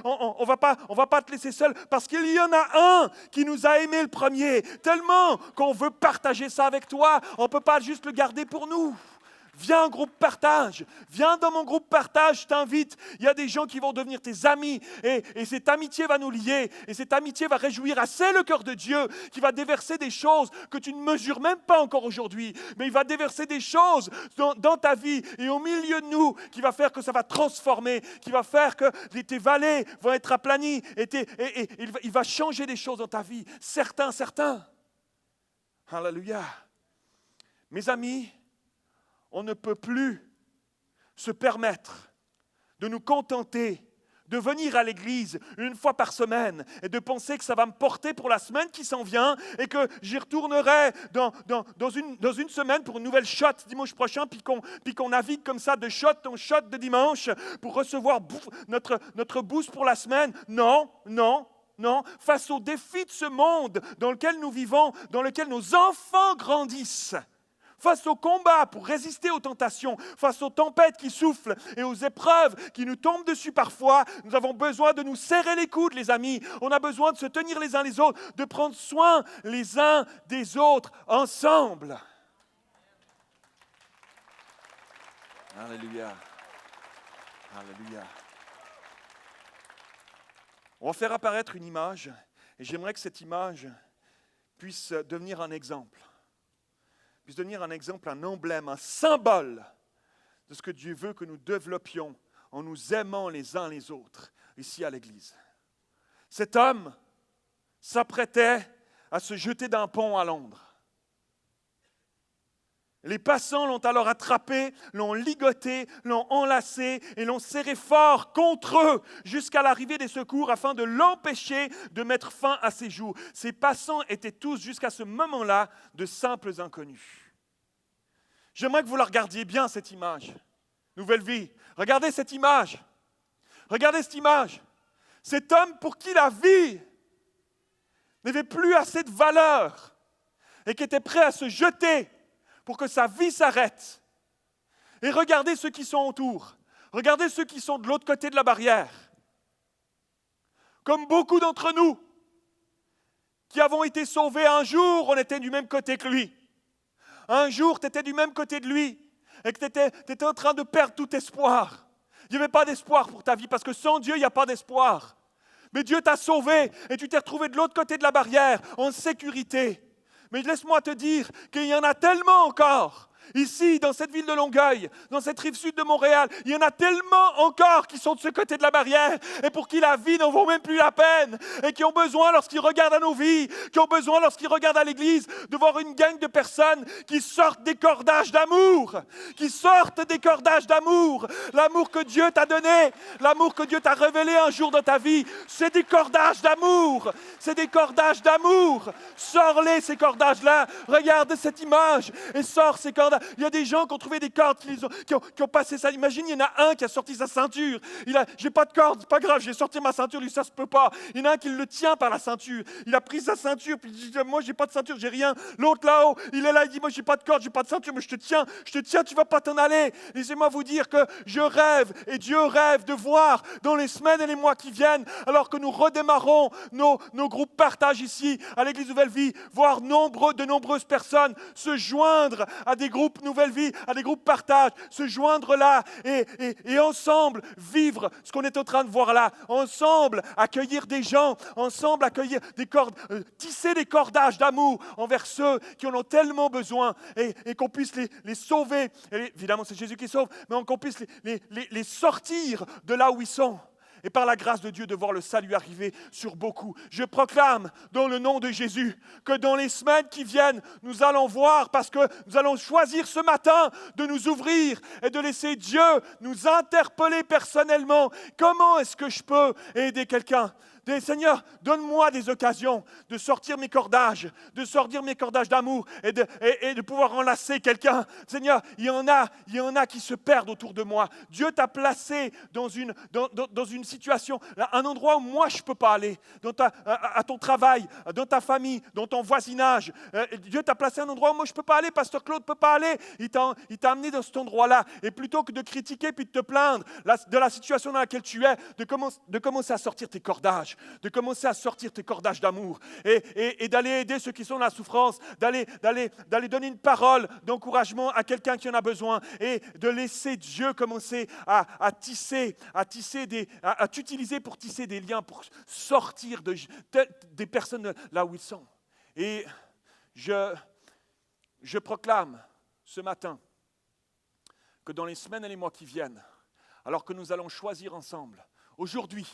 On va pas te laisser seul parce qu'il y en a un qui nous a aimés le premier, tellement qu'on veut partager ça avec toi. On ne peut pas juste le garder pour nous. Viens au groupe partage, viens dans mon groupe partage, je t'invite. Il y a des gens qui vont devenir tes amis et cette amitié va nous lier et cette amitié va réjouir assez le cœur de Dieu qui va déverser des choses que tu ne mesures même pas encore aujourd'hui. Mais il va déverser des choses dans ta vie et au milieu de nous qui va faire que ça va transformer, qui va faire que tes vallées vont être aplanies et il va changer des choses dans ta vie. Certains. Alléluia. Mes amis, on ne peut plus se permettre de nous contenter de venir à l'église une fois par semaine et de penser que ça va me porter pour la semaine qui s'en vient et que j'y retournerai dans une semaine pour une nouvelle shot dimanche prochain puis qu'on navigue comme ça de shot en shot de dimanche pour recevoir notre boost pour la semaine. Non. Non, face aux défis de ce monde dans lequel nous vivons, dans lequel nos enfants grandissent, face aux combats pour résister aux tentations, face aux tempêtes qui soufflent et aux épreuves qui nous tombent dessus parfois, nous avons besoin de nous serrer les coudes, les amis. On a besoin de se tenir les uns les autres, de prendre soin les uns des autres ensemble. Alléluia. Alléluia. On va faire apparaître une image et j'aimerais que cette image puisse devenir un exemple. Puisse devenir un exemple, un emblème, un symbole de ce que Dieu veut que nous développions en nous aimant les uns les autres ici à l'Église. Cet homme s'apprêtait à se jeter d'un pont à Londres. Les passants l'ont alors attrapé, l'ont ligoté, l'ont enlacé et l'ont serré fort contre eux jusqu'à l'arrivée des secours afin de l'empêcher de mettre fin à ses jours. Ces passants étaient tous jusqu'à ce moment-là de simples inconnus. J'aimerais que vous la regardiez bien cette image. Nouvelle vie. Regardez cette image. Regardez cette image. Cet homme pour qui la vie n'avait plus assez de valeur et qui était prêt à se jeter pour que sa vie s'arrête. Et regardez ceux qui sont autour. Regardez ceux qui sont de l'autre côté de la barrière. Comme beaucoup d'entre nous, qui avons été sauvés un jour, on était du même côté que lui. Un jour, tu étais du même côté de lui et que tu étais en train de perdre tout espoir. Il n'y avait pas d'espoir pour ta vie parce que sans Dieu, il n'y a pas d'espoir. Mais Dieu t'a sauvé et tu t'es retrouvé de l'autre côté de la barrière, en sécurité. Mais laisse-moi te dire qu'il y en a tellement encore, ici, dans cette ville de Longueuil, dans cette rive sud de Montréal, il y en a tellement encore qui sont de ce côté de la barrière et pour qui la vie n'en vaut même plus la peine et qui ont besoin, lorsqu'ils regardent à nos vies, qui ont besoin, lorsqu'ils regardent à l'Église, de voir une gang de personnes qui sortent des cordages d'amour, l'amour que Dieu t'a donné, l'amour que Dieu t'a révélé un jour dans ta vie, c'est des cordages d'amour, sors-les ces cordages-là, regarde cette image et sors ces cordages. Il y a des gens qui ont trouvé des cordes, qui ont passé ça. Imagine, il y en a un qui a sorti sa ceinture. J'ai pas de corde, c'est pas grave, j'ai sorti ma ceinture, lui ça se peut pas. Il y en a un qui le tient par la ceinture. Il a pris sa ceinture, puis il dit, moi j'ai pas de ceinture, j'ai rien. L'autre là-haut, il est là, il dit, moi j'ai pas de corde, j'ai pas de ceinture, mais je te tiens, tu vas pas t'en aller. Laissez-moi vous dire que je rêve, et Dieu rêve de voir dans les semaines et les mois qui viennent, alors que nous redémarrons nos groupes partage ici, à l'Église Nouvelle Vie, voir de nombreuses personnes se joindre à des groupes Nouvelle Vie, à des groupes partage, se joindre là et ensemble vivre ce qu'on est en train de voir là, ensemble accueillir des gens, ensemble accueillir des cordes, tisser des cordages d'amour envers ceux qui en ont tellement besoin et qu'on puisse les sauver. Et évidemment, c'est Jésus qui sauve, mais qu'on puisse les sortir de là où ils sont. Et par la grâce de Dieu, de voir le salut arriver sur beaucoup. Je proclame dans le nom de Jésus que dans les semaines qui viennent, nous allons voir, parce que nous allons choisir ce matin de nous ouvrir et de laisser Dieu nous interpeller personnellement. Comment est-ce que je peux aider quelqu'un ? Seigneur, donne-moi des occasions de sortir mes cordages d'amour et de pouvoir enlacer quelqu'un. Seigneur, il y en a qui se perdent autour de moi. Dieu t'a placé dans une situation, un endroit où moi je ne peux pas aller, à ton travail, dans ta famille, dans ton voisinage. Dieu t'a placé à un endroit où moi je ne peux pas aller, Pasteur Claude ne peut pas aller. Il t'a amené dans cet endroit-là. Et plutôt que de critiquer puis de te plaindre de la situation dans laquelle tu es, de commencer à sortir tes cordages. De commencer à sortir tes cordages d'amour et d'aller aider ceux qui sont dans la souffrance, d'aller donner une parole d'encouragement à quelqu'un qui en a besoin et de laisser Dieu commencer à t'utiliser pour tisser des liens, pour sortir des personnes là où ils sont. Et je proclame ce matin que dans les semaines et les mois qui viennent, alors que nous allons choisir ensemble, aujourd'hui,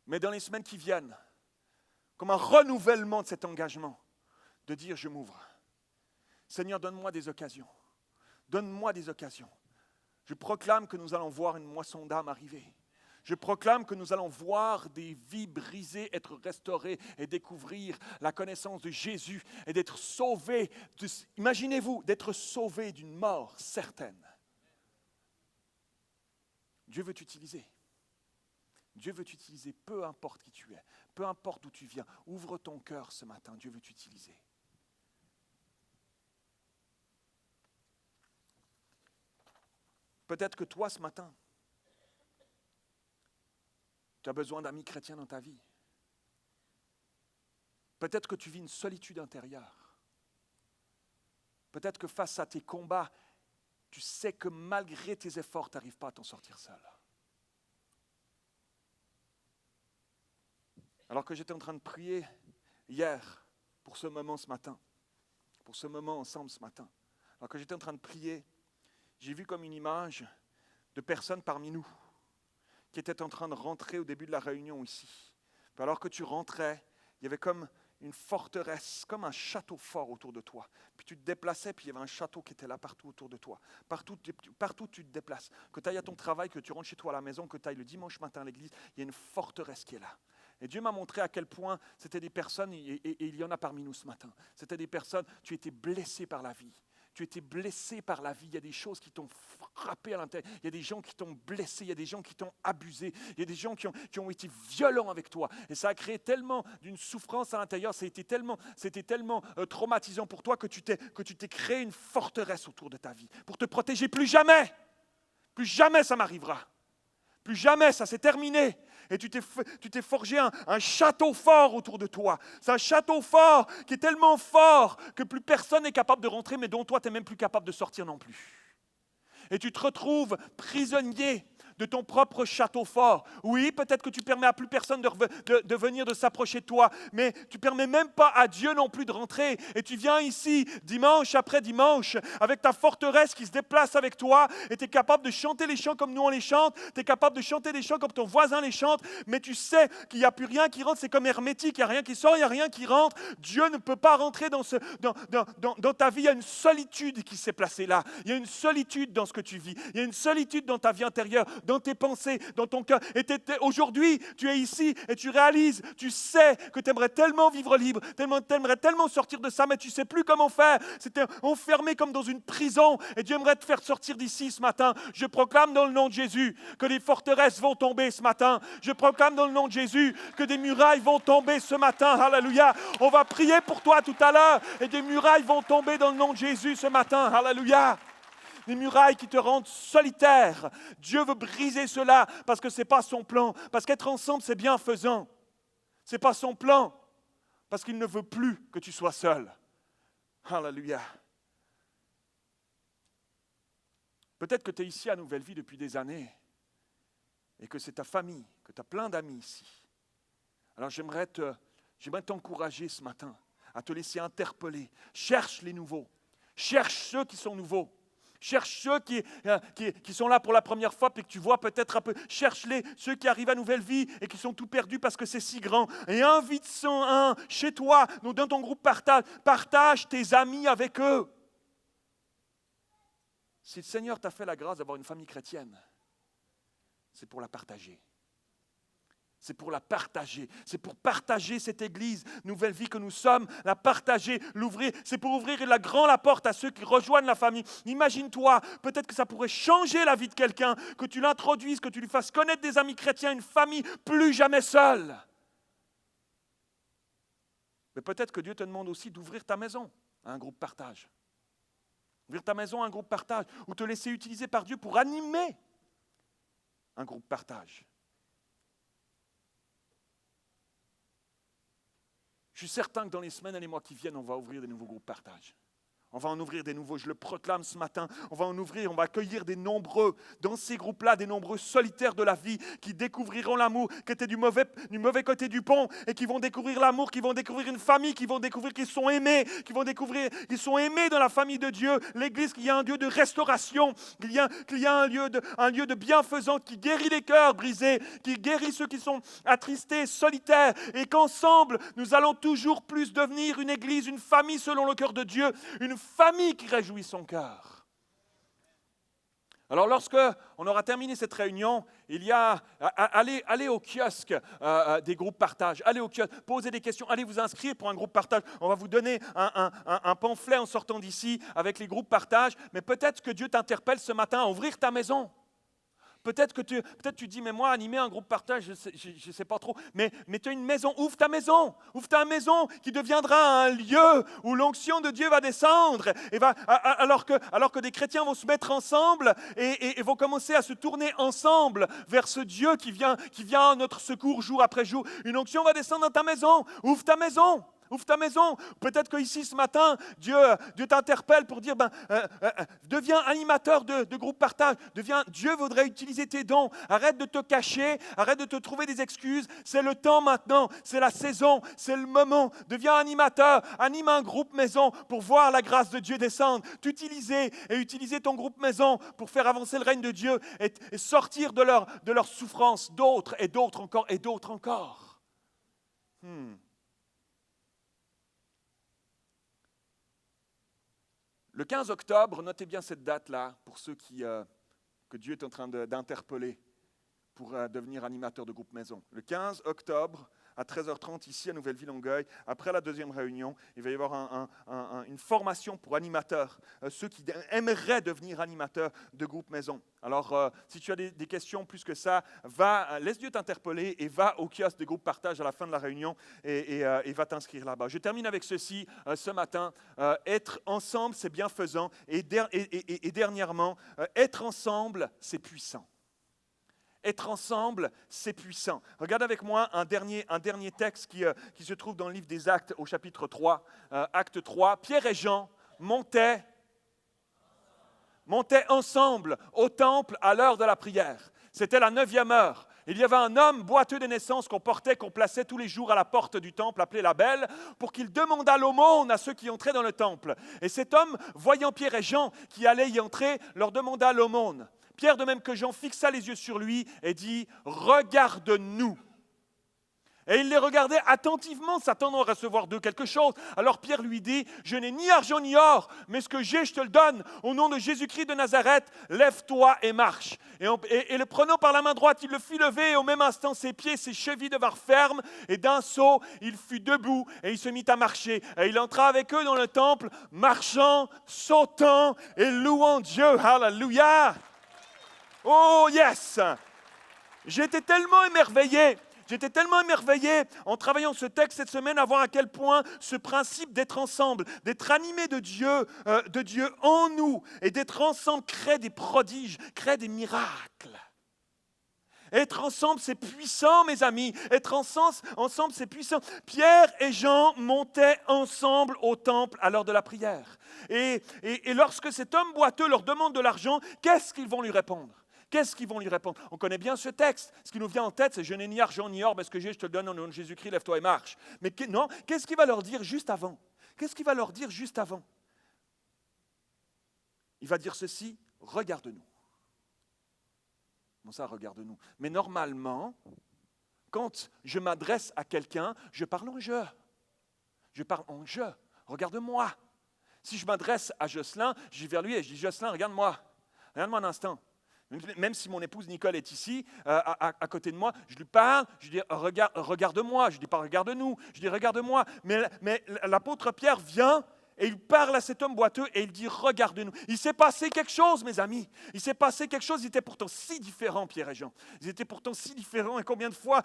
mais dans les semaines qui viennent, comme un renouvellement de cet engagement, de dire je m'ouvre. Seigneur, donne-moi des occasions. Donne-moi des occasions. Je proclame que nous allons voir une moisson d'âmes arriver. Je proclame que nous allons voir des vies brisées être restaurées et découvrir la connaissance de Jésus et d'être sauvés. Imaginez-vous d'être sauvés d'une mort certaine. Dieu veut t'utiliser. Dieu veut t'utiliser, peu importe qui tu es, peu importe d'où tu viens, ouvre ton cœur ce matin, Dieu veut t'utiliser. Peut-être que toi, ce matin, tu as besoin d'amis chrétiens dans ta vie. Peut-être que tu vis une solitude intérieure. Peut-être que face à tes combats, tu sais que malgré tes efforts, tu n'arrives pas à t'en sortir seul. Alors que j'étais en train de prier hier pour ce moment ce matin, pour ce moment ensemble ce matin, alors que j'étais en train de prier, j'ai vu comme une image de personnes parmi nous qui étaient en train de rentrer au début de la réunion ici. Puis alors que tu rentrais, il y avait comme une forteresse, comme un château fort autour de toi. Puis tu te déplaçais, puis il y avait un château qui était là partout autour de toi. Partout tu te déplaces. Que tu ailles à ton travail, que tu rentres chez toi à la maison, que tu ailles le dimanche matin à l'église, il y a une forteresse qui est là. Et Dieu m'a montré à quel point c'était des personnes, et il y en a parmi nous ce matin, c'était des personnes, tu étais blessé par la vie. Tu étais blessé par la vie, il y a des choses qui t'ont frappé à l'intérieur, il y a des gens qui t'ont blessé, il y a des gens qui t'ont abusé, il y a des gens qui ont été violents avec toi. Et ça a créé tellement d'une souffrance à l'intérieur, c'était tellement traumatisant pour toi que tu t'es créé une forteresse autour de ta vie pour te protéger. Plus jamais ça m'arrivera. Plus jamais, ça s'est terminé. Et tu t'es forgé un château fort autour de toi. C'est un château fort qui est tellement fort que plus personne n'est capable de rentrer, mais dont toi, tu n'es même plus capable de sortir non plus. Et tu te retrouves prisonnier de ton propre château fort. Oui, peut-être que tu permets à plus personne de venir, de s'approcher de toi, mais tu permets même pas à Dieu non plus de rentrer. Et tu viens ici, dimanche après dimanche, avec ta forteresse qui se déplace avec toi, et tu es capable de chanter les chants comme nous on les chante, tu es capable de chanter les chants comme ton voisin les chante, mais tu sais qu'il n'y a plus rien qui rentre, c'est comme hermétique, il n'y a rien qui sort, il n'y a rien qui rentre. Dieu ne peut pas rentrer dans ta vie, il y a une solitude qui s'est placée là. Il y a une solitude dans ce que tu vis, il y a une solitude dans ta vie intérieure, dans tes pensées, dans ton cœur. Et aujourd'hui, tu es ici et tu réalises, tu sais que tu aimerais tellement vivre libre, tu aimerais tellement sortir de ça, mais tu ne sais plus comment faire. C'était enfermé comme dans une prison et Dieu aimerait te faire sortir d'ici ce matin. Je proclame dans le nom de Jésus que les forteresses vont tomber ce matin. Je proclame dans le nom de Jésus que des murailles vont tomber ce matin. Alléluia. On va prier pour toi tout à l'heure et des murailles vont tomber dans le nom de Jésus ce matin. Alléluia. Les murailles qui te rendent solitaire. Dieu veut briser cela parce que ce n'est pas son plan. Parce qu'être ensemble, c'est bienfaisant. Ce n'est pas son plan. Parce qu'il ne veut plus que tu sois seul. Alléluia. Peut-être que tu es ici à Nouvelle Vie depuis des années et que c'est ta famille, que tu as plein d'amis ici. Alors j'aimerais t'encourager ce matin à te laisser interpeller. Cherche les nouveaux. Cherche ceux qui sont nouveaux. Cherche ceux qui sont là pour la première fois, puis que tu vois peut-être un peu. Cherche-les, ceux qui arrivent à Nouvelle Vie et qui sont tout perdus parce que c'est si grand. Et invite-en un chez toi, dans ton groupe partage. Partage tes amis avec eux. Si le Seigneur t'a fait la grâce d'avoir une famille chrétienne, c'est pour la partager. C'est pour la partager. C'est pour partager cette église, Nouvelle Vie que nous sommes, la partager, l'ouvrir. C'est pour ouvrir la porte à ceux qui rejoignent la famille. Imagine-toi, peut-être que ça pourrait changer la vie de quelqu'un, que tu l'introduises, que tu lui fasses connaître des amis chrétiens, une famille, plus jamais seule. Mais peut-être que Dieu te demande aussi d'ouvrir ta maison à un groupe partage. Ouvrir ta maison à un groupe partage, ou te laisser utiliser par Dieu pour animer un groupe partage. Je suis certain que dans les semaines et les mois qui viennent, on va ouvrir des nouveaux groupes partage. On va en ouvrir des nouveaux, je le proclame ce matin. On va en ouvrir, on va accueillir des nombreux, dans ces groupes-là, des nombreux solitaires de la vie qui découvriront l'amour, qui étaient du mauvais côté du pont et qui vont découvrir l'amour, qui vont découvrir une famille, qui vont découvrir qu'ils sont aimés, qui vont découvrir qu'ils sont aimés dans la famille de Dieu. L'Église, qu'il y a un Dieu de restauration, qu'il y a un lieu de bienfaisance qui guérit les cœurs brisés, qui guérit ceux qui sont attristés, solitaires, et qu'ensemble, nous allons toujours plus devenir une Église, une famille selon le cœur de Dieu, une famille qui réjouit son cœur. Alors lorsque on aura terminé cette réunion, il y a allez au kiosque des groupes partage, allez au kiosque, posez des questions, allez vous inscrire pour un groupe partage. On va vous donner un pamphlet en sortant d'ici avec les groupes partage, mais peut-être que Dieu t'interpelle ce matin à ouvrir ta maison. Peut-être que tu dis, mais moi, animer un groupe partage, je ne sais pas trop. Mais tu as une maison, ouvre ta maison. Ouvre ta maison qui deviendra un lieu où l'onction de Dieu va descendre. Alors que des chrétiens vont se mettre ensemble et vont commencer à se tourner ensemble vers ce Dieu qui vient à notre secours jour après jour. Une onction va descendre dans ta maison. Ouvre ta maison. Ouvre ta maison. Peut-être qu'ici, ce matin, Dieu t'interpelle pour dire, deviens animateur de groupe partage. Dieu voudrait utiliser tes dons. Arrête de te cacher, arrête de te trouver des excuses. C'est le temps maintenant, c'est la saison, c'est le moment. Deviens animateur, anime un groupe maison pour voir la grâce de Dieu descendre. Utiliser ton groupe maison pour faire avancer le règne de Dieu et sortir de leur souffrance d'autres et d'autres encore et d'autres encore. Le 15 octobre, notez bien cette date-là, pour ceux que Dieu est en train d'interpeller pour devenir animateur de groupe maison. Le 15 octobre, à 13h30, ici à Nouvelleville-Longueuil, après la deuxième réunion, il va y avoir une formation pour animateurs, ceux qui aimeraient devenir animateurs de groupe maison. Alors, si tu as des questions plus que ça, laisse Dieu t'interpeller et va au kiosque de groupe partage à la fin de la réunion et va t'inscrire là-bas. Je termine avec ceci ce matin. Être ensemble, c'est bienfaisant. Et dernièrement, être ensemble, c'est puissant. Être ensemble, c'est puissant. Regarde avec moi un dernier texte qui se trouve dans le livre des Actes au chapitre 3. Acte 3, Pierre et Jean montaient ensemble au temple à l'heure de la prière. C'était la 9e heure. Il y avait un homme boiteux de naissance qu'on plaçait tous les jours à la porte du temple, appelé la Belle, pour qu'il demandât l'aumône à ceux qui entraient dans le temple. Et cet homme, voyant Pierre et Jean qui allaient y entrer, leur demanda l'aumône. Pierre, de même que Jean, fixa les yeux sur lui et dit « Regarde-nous ». Et il les regardait attentivement, s'attendant à recevoir d'eux quelque chose. Alors Pierre lui dit « Je n'ai ni argent ni or, mais ce que j'ai, je te le donne. Au nom de Jésus-Christ de Nazareth, lève-toi et marche. » Et le prenant par la main droite, il le fit lever, et au même instant, ses pieds, ses chevilles devinrent fermes, et d'un saut, il fut debout, et il se mit à marcher. Et il entra avec eux dans le temple, marchant, sautant et louant Dieu. Alléluia! Oh yes! J'étais tellement émerveillé en travaillant ce texte cette semaine à voir à quel point ce principe d'être ensemble, d'être animé de Dieu en nous et d'être ensemble crée des prodiges, crée des miracles. Être ensemble, c'est puissant, mes amis. Être ensemble, c'est puissant. Pierre et Jean montaient ensemble au temple à l'heure de la prière. Et lorsque cet homme boiteux leur demande de l'argent, qu'est-ce qu'ils vont lui répondre? Qu'est-ce qu'ils vont lui répondre? On connaît bien ce texte. Ce qui nous vient en tête, c'est « Je n'ai ni argent ni or, mais ce que j'ai, je te le donne au nom de Jésus-Christ, lève-toi et marche. » Mais non, qu'est-ce qu'il va leur dire juste avant? Il va dire ceci, « Regarde-nous. » Bon ça, regarde-nous. Mais normalement, quand je m'adresse à quelqu'un, je parle en je. Regarde-moi. Si je m'adresse à Jocelyn, je vais vers lui et je dis « Jocelyn, regarde-moi un instant. » Même si mon épouse Nicole est ici, à côté de moi, je lui parle, je dis regarde-moi, je ne dis pas regarde-nous, je dis regarde-moi. Mais l'apôtre Pierre vient et il parle à cet homme boiteux et il dit regarde-nous. Il s'est passé quelque chose, mes amis. Il s'est passé quelque chose. Ils étaient pourtant si différents, Pierre et Jean. Ils étaient pourtant si différents. Et combien de fois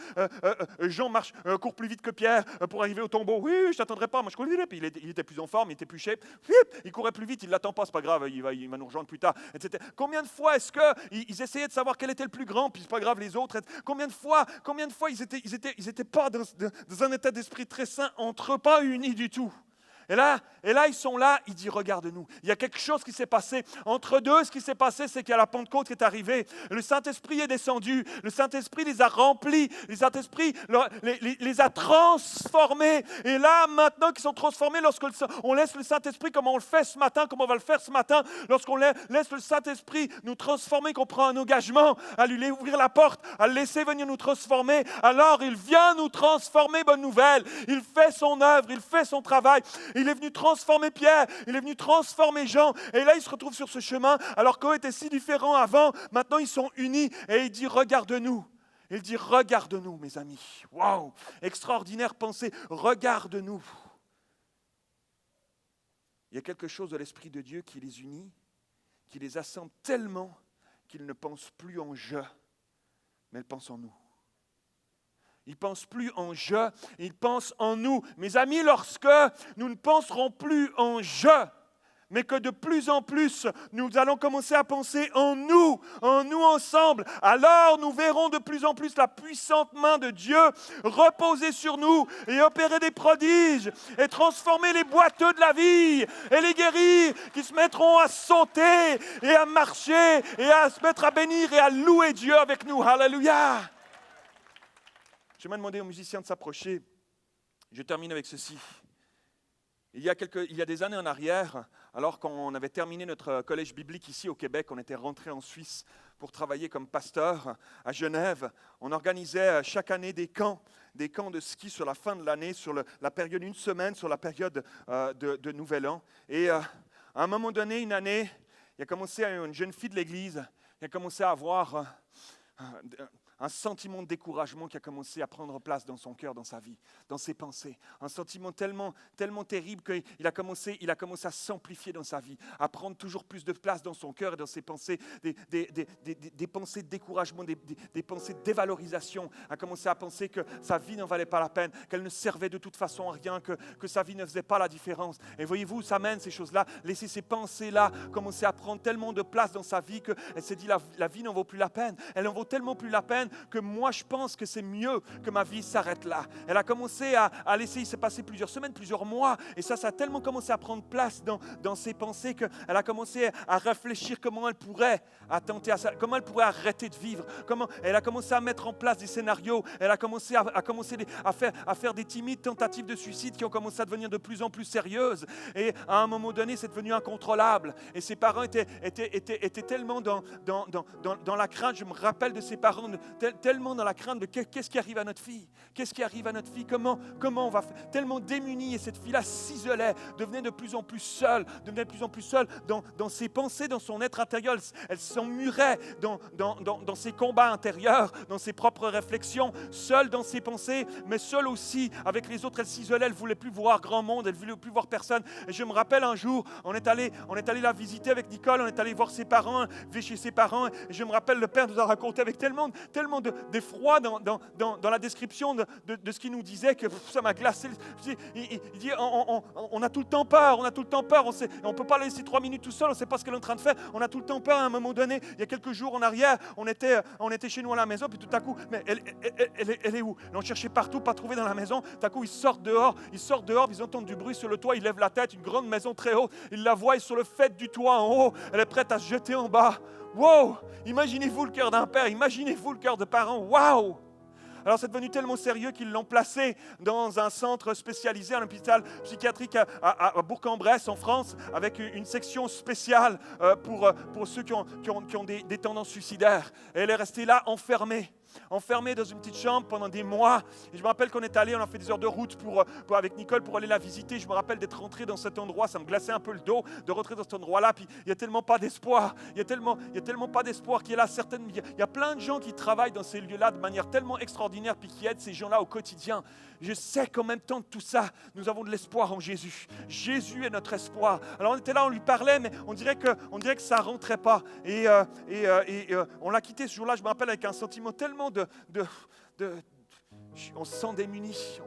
Jean court plus vite que Pierre pour arriver au tombeau? Oui, je ne t'attendrai pas. Moi, je courais. Puis il était plus en forme, il était plus shape. Il courait plus vite. Il ne l'attend pas, c'est pas grave. Il va nous rejoindre plus tard, etc. Combien de fois est-ce qu'ils essayaient de savoir quel était le plus grand? Puis c'est pas grave, les autres. Combien de fois ils étaient pas dans un état d'esprit très sain entre eux, pas unis du tout. Et là, ils sont là, il dit, regarde-nous. Il y a quelque chose qui s'est passé. Entre deux, ce qui s'est passé, c'est qu'il y a la Pentecôte qui est arrivée. Le Saint-Esprit est descendu. Le Saint-Esprit les a remplis. Le Saint-Esprit les a transformés. Et là, maintenant qu'ils sont transformés, lorsqu'on laisse le Saint-Esprit, comme on le fait ce matin, comme on va le faire ce matin, lorsqu'on laisse le Saint-Esprit nous transformer, qu'on prend un engagement à lui ouvrir la porte, à le laisser venir nous transformer, alors il vient nous transformer, bonne nouvelle. Il fait son œuvre, il fait son travail. Il est venu transformer Pierre, il est venu transformer Jean. Et là, ils se retrouvent sur ce chemin, alors qu'eux étaient si différents avant. Maintenant, ils sont unis. Et il dit, regarde-nous. Il dit, regarde-nous, mes amis. Waouh! Extraordinaire pensée. Regarde-nous. Il y a quelque chose de l'Esprit de Dieu qui les unit, qui les assemble tellement qu'il ne pense plus en je, mais il pense en nous. Il ne pense plus en je, il pense en nous. Mes amis, lorsque nous ne penserons plus en je, mais que de plus en plus, nous allons commencer à penser en nous ensemble, alors nous verrons de plus en plus la puissante main de Dieu reposer sur nous et opérer des prodiges et transformer les boiteux de la vie et les guéris qui se mettront à sauter et à marcher et à se mettre à bénir et à louer Dieu avec nous. Alléluia! J'aimerais demander aux musiciens de s'approcher. Je termine avec ceci. Il y a des années en arrière, alors qu'on avait terminé notre collège biblique ici au Québec, on était rentré en Suisse pour travailler comme pasteur à Genève. On organisait chaque année des camps de ski sur la fin de l'année, sur la période une semaine, sur la période de Nouvel An. Et à un moment donné, une année, il a commencé à une jeune fille de l'église, il a commencé à avoir un sentiment de découragement qui a commencé à prendre place dans son cœur, dans sa vie, dans ses pensées. Un sentiment tellement terrible qu'il a commencé à s'amplifier dans sa vie, à prendre toujours plus de place dans son cœur et dans ses pensées, des pensées de découragement, des pensées de dévalorisation, a commencé à penser que sa vie n'en valait pas la peine, qu'elle ne servait de toute façon à rien, que sa vie ne faisait pas la différence. Et voyez-vous, ça mène ces choses-là, laisser ces pensées-là commencer à prendre tellement de place dans sa vie qu'elle s'est dit la vie n'en vaut plus la peine. Elle en vaut tellement plus la peine que moi je pense que c'est mieux que ma vie s'arrête là. Elle a commencé à laisser, il s'est passé plusieurs semaines, plusieurs mois, et ça a tellement commencé à prendre place dans ses pensées qu'elle a commencé à réfléchir comment elle pourrait comment elle pourrait arrêter de vivre, elle a commencé à mettre en place des scénarios, elle a commencé à faire des timides tentatives de suicide qui ont commencé à devenir de plus en plus sérieuses, et à un moment donné c'est devenu incontrôlable, et ses parents étaient tellement dans la crainte. Je me rappelle de ses parents tellement dans la crainte de qu'est-ce qui arrive à notre fille, comment on va faire, tellement démunie, et cette fille-là s'isolait, devenait de plus en plus seule dans ses pensées, dans son être intérieur. Elle s'emmurait dans ses combats intérieurs, dans ses propres réflexions, seule dans ses pensées, mais seule aussi avec les autres. Elle s'isolait, elle ne voulait plus voir grand monde, elle ne voulait plus voir personne. Et je me rappelle un jour, on est allé la visiter avec Nicole, on est allé voir ses parents, chez ses parents, et je me rappelle, le père nous a raconté avec tellement d'effroi dans la description de ce qu'il nous disait que ça m'a glacé. Il dit on a tout le temps peur, on ne peut pas la laisser 3 minutes tout seul, on ne sait pas ce qu'elle est en train de faire, on a tout le temps peur. À un moment donné, il y a quelques jours en arrière, on était chez nous à la maison, puis tout à coup, mais elle est où? Et on cherchait partout, pas trouvé dans la maison. Tout à coup, ils sortent dehors, ils entendent du bruit sur le toit, ils lèvent la tête, une grande maison très haute, ils la voient sur le faîte du toit en haut, elle est prête à se jeter en bas. Wow! Imaginez-vous le cœur d'un père, imaginez-vous le cœur de parents. Wow! Alors c'est devenu tellement sérieux qu'ils l'ont placé dans un centre spécialisé, un hôpital psychiatrique à Bourg-en-Bresse en France, avec une section spéciale pour ceux qui ont des tendances suicidaires. Et elle est restée là enfermée dans une petite chambre pendant des mois. Et je me rappelle qu'on est allé, on a fait des heures de route avec Nicole pour aller la visiter. Je me rappelle d'être rentré dans cet endroit, ça me glaçait un peu le dos de rentrer dans cet endroit-là. Puis il y a tellement pas d'espoir, il y a tellement pas d'espoir qu'il y a là il y a plein de gens qui travaillent dans ces lieux-là de manière tellement extraordinaire, puis qui aident ces gens-là au quotidien. Je sais qu'en même temps de tout ça, nous avons de l'espoir en Jésus. Jésus est notre espoir. Alors on était là, on lui parlait, mais on dirait que ça rentrait pas. Et on l'a quitté ce jour-là, je me rappelle, avec un sentiment tellement on se sent démunis.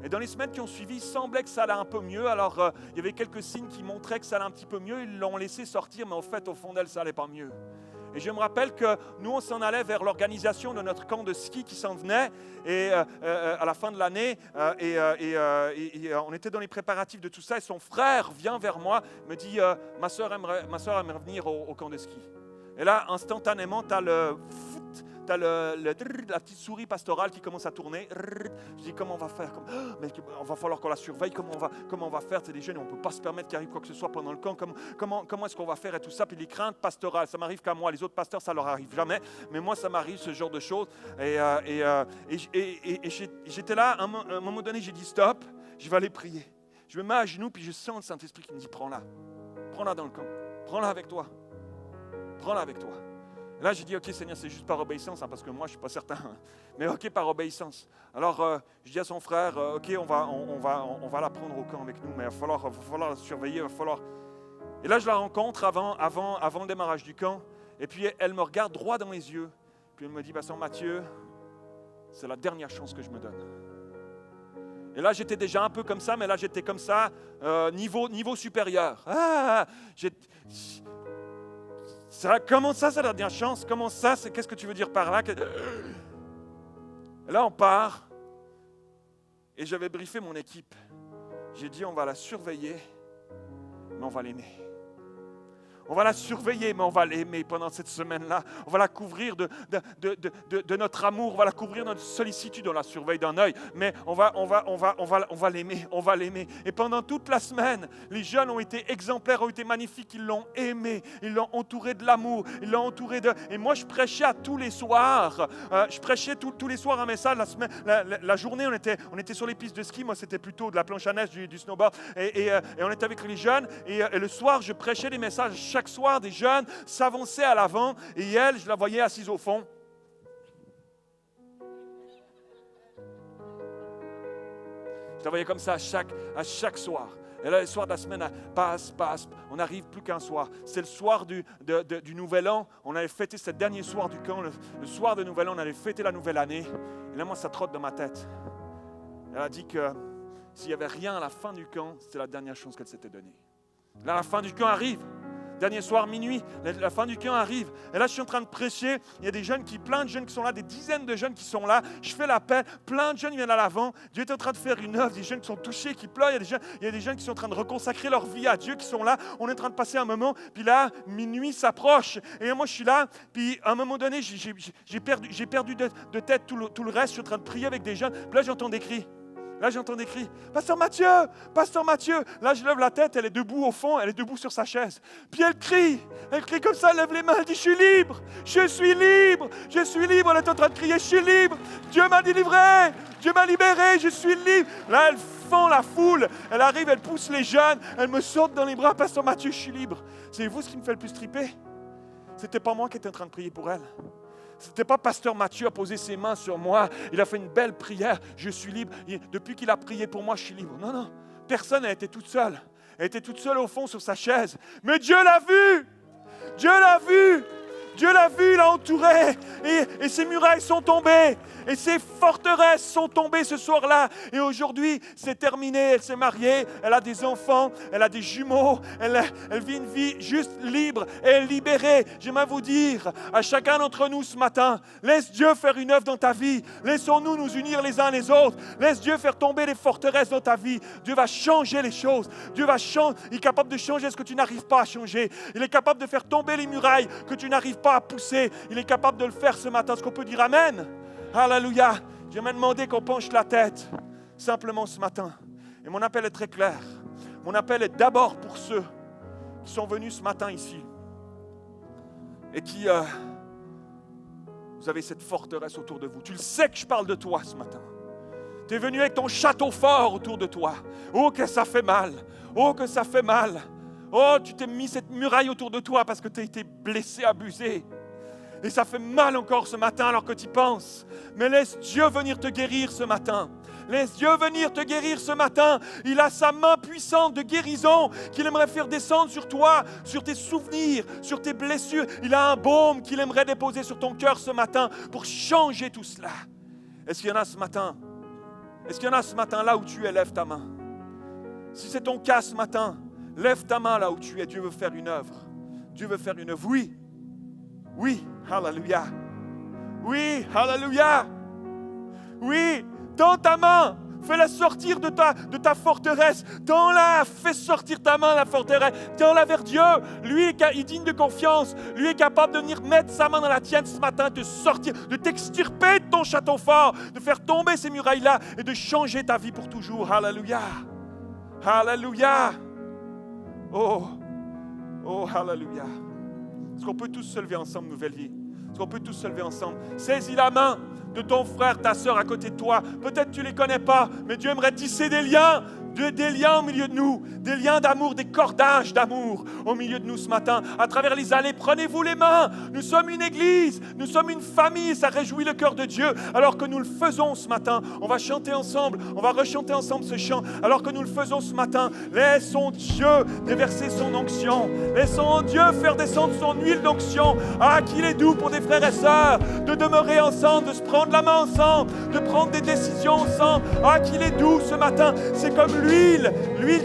Et dans les semaines qui ont suivi, il semblait que ça allait un peu mieux. Alors, il y avait quelques signes qui montraient que ça allait un petit peu mieux. Ils l'ont laissé sortir, mais en fait, au fond d'elle, ça allait pas mieux. Et je me rappelle que nous, on s'en allait vers l'organisation de notre camp de ski qui s'en venait et, à la fin de l'année. On était dans les préparatifs de tout ça. Et son frère vient vers moi, me dit ma soeur aimerait venir au camp de ski. Et là, instantanément, tu as la petite souris pastorale qui commence à tourner. Je dis, comment on va faire? Mais on va falloir qu'on la surveille. Comment on va faire? C'est des jeunes, on ne peut pas se permettre qu'il arrive quoi que ce soit pendant le camp. Comment est-ce qu'on va faire et tout ça? Puis les craintes pastorales, ça m'arrive qu'à moi. Les autres pasteurs, ça leur arrive jamais. Mais moi, ça m'arrive ce genre de choses. Et j'étais là, à un moment donné, j'ai dit, stop, je vais aller prier. Je me mets à genoux, puis je sens le Saint-Esprit qui me dit, prends-la dans le camp. Prends-la avec toi. Et là, j'ai dit, ok Seigneur, c'est juste par obéissance, parce que moi, je ne suis pas certain. Mais ok, par obéissance. Alors, je dis à son frère, ok, on va la prendre au camp avec nous, mais il va falloir la surveiller, il va falloir... Et là, je la rencontre avant le démarrage du camp. Et puis elle me regarde droit dans les yeux. Puis elle me dit, Pasteur Mathieu, c'est la dernière chance que je me donne. Et là, j'étais déjà un peu comme ça, mais là, j'étais comme ça, niveau supérieur. Comment ça, c'est la dernière chance? Comment ça, qu'est-ce que tu veux dire par là? Et là, on part. Et j'avais briefé mon équipe. J'ai dit, on va la surveiller, mais on va l'aimer. On va la surveiller, mais on va l'aimer pendant cette semaine-là. On va la couvrir de notre amour, on va la couvrir de notre sollicitude. On la surveille d'un œil, mais on va l'aimer, on va l'aimer. Et pendant toute la semaine, les jeunes ont été exemplaires, ont été magnifiques. Ils l'ont aimé, ils l'ont entouré de l'amour, ils l'ont entouré de... Et moi, je prêchais à tous les soirs. Je prêchais tous les soirs un message. La journée, on était sur les pistes de ski. Moi, c'était plutôt de la planche à neige, du snowboard. Et on était avec les jeunes. Et le soir, je prêchais des messages. Chaque soir, des jeunes s'avançaient à l'avant et elle, je la voyais assise au fond. Je la voyais comme ça à chaque soir. Et là, le soir de la semaine passe. On n'arrive plus qu'un soir. C'est le soir du Nouvel An. On allait fêter ce dernier soir du camp. Le soir de Nouvel An, on allait fêter la nouvelle année. Et là, moi, ça trotte dans ma tête. Elle a dit que s'il n'y avait rien à la fin du camp, c'était la dernière chance qu'elle s'était donnée. Là, la fin du camp arrive. Dernier soir, minuit, la fin du camp arrive. Et là, je suis en train de prêcher. Il y a plein de jeunes qui sont là, des dizaines de jeunes qui sont là. Je fais l'appel. Plein de jeunes viennent à l'avant. Dieu est en train de faire une œuvre. Des jeunes qui sont touchés, qui pleurent. Il y a des jeunes qui sont en train de reconsacrer leur vie à Dieu, qui sont là. On est en train de passer un moment. Puis là, minuit s'approche. Et moi, je suis là. Puis à un moment donné, j'ai perdu de tête tout le reste. Je suis en train de prier avec des jeunes. Puis là, j'entends des cris. Pasteur Mathieu. Là, je lève la tête, elle est debout au fond, elle est debout sur sa chaise. Puis elle crie comme ça, elle lève les mains, elle dit, je suis libre, elle est en train de crier, je suis libre, Dieu m'a délivré, Dieu m'a libéré, je suis libre. Là, elle fend la foule, elle arrive, elle pousse les jeunes, elle me saute dans les bras, Pasteur Mathieu, je suis libre. Savez-vous ce qui me fait le plus triper? C'était pas moi qui étais en train de prier pour elle. C'était pas Pasteur Mathieu a posé ses mains sur moi. Il a fait une belle prière. Je suis libre. Depuis qu'il a prié pour moi, je suis libre. Non. Personne n'a été toute seule. Elle était toute seule au fond sur sa chaise. Mais Dieu l'a vu. Il l'a entouré. Et ses murailles sont tombées. Et ses forteresses sont tombées ce soir-là. Et aujourd'hui, c'est terminé. Elle s'est mariée. Elle a des enfants. Elle a des jumeaux. Elle vit une vie juste libre et libérée. J'aimerais vous dire à chacun d'entre nous ce matin, laisse Dieu faire une œuvre dans ta vie. Laissons-nous nous unir les uns les autres. Laisse Dieu faire tomber les forteresses dans ta vie. Dieu va changer les choses. Il est capable de changer ce que tu n'arrives pas à changer. Il est capable de faire tomber les murailles que tu n'arrives pas à pousser. Il est capable de le faire ce matin. Est-ce qu'on peut dire Amen? Alléluia. J'aimerais demander qu'on penche la tête simplement ce matin. Et mon appel est très clair. Mon appel est d'abord pour ceux qui sont venus ce matin ici et qui, vous avez cette forteresse autour de vous. Tu le sais que je parle de toi ce matin. Tu es venu avec ton château fort autour de toi. Oh, que ça fait mal. Oh, tu t'es mis cette muraille autour de toi parce que tu as été blessé, abusé. Et ça fait mal encore ce matin alors que tu y penses. Mais laisse Dieu venir te guérir ce matin. Il a sa main puissante de guérison qu'il aimerait faire descendre sur toi, sur tes souvenirs, sur tes blessures. Il a un baume qu'il aimerait déposer sur ton cœur ce matin pour changer tout cela. Est-ce qu'il y en a ce matin là où tu es? Lève ta main. Si c'est ton cas ce matin, lève ta main là où tu es. Dieu veut faire une œuvre. Oui, alléluia. Oui, tends ta main. Fais-la sortir de ta forteresse. Tends-la, fais sortir ta main de la forteresse. Tends-la vers Dieu. Lui est digne de confiance. Lui est capable de venir mettre sa main dans la tienne ce matin, de sortir, de t'extirper de ton château fort, de faire tomber ces murailles-là et de changer ta vie pour toujours. Alléluia. Oh, alléluia. Est-ce qu'on peut tous se lever ensemble, Nouvelle Vie? Est-ce qu'on peut tous se lever ensemble? Saisis la main de ton frère, ta sœur à côté de toi. Peut-être tu ne les connais pas, mais Dieu aimerait tisser des liens des liens au milieu de nous, des liens d'amour, des cordages d'amour au milieu de nous ce matin. À travers les allées, prenez-vous les mains. Nous sommes une église, nous sommes une famille, ça réjouit le cœur de Dieu. Alors que nous le faisons ce matin, on va chanter ensemble, on va rechanter ensemble ce chant. Alors que nous le faisons ce matin, laissons Dieu déverser son onction. Laissons Dieu faire descendre son huile d'onction. Ah, qu'il est doux pour des frères et sœurs de demeurer ensemble, de se prendre la main ensemble, de prendre des décisions ensemble. Ah, qu'il est doux ce matin. C'est comme l'huile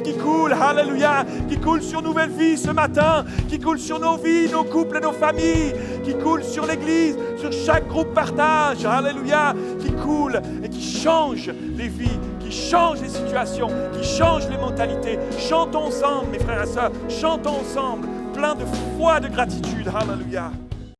qui coule, alléluia, qui coule sur Nouvelle Vie ce matin, qui coule sur nos vies, nos couples et nos familles, qui coule sur l'Église, sur chaque groupe partage, alléluia, qui coule et qui change les vies, qui change les situations, qui change les mentalités. Chantons ensemble, mes frères et sœurs, chantons ensemble, plein de foi, de gratitude, alléluia.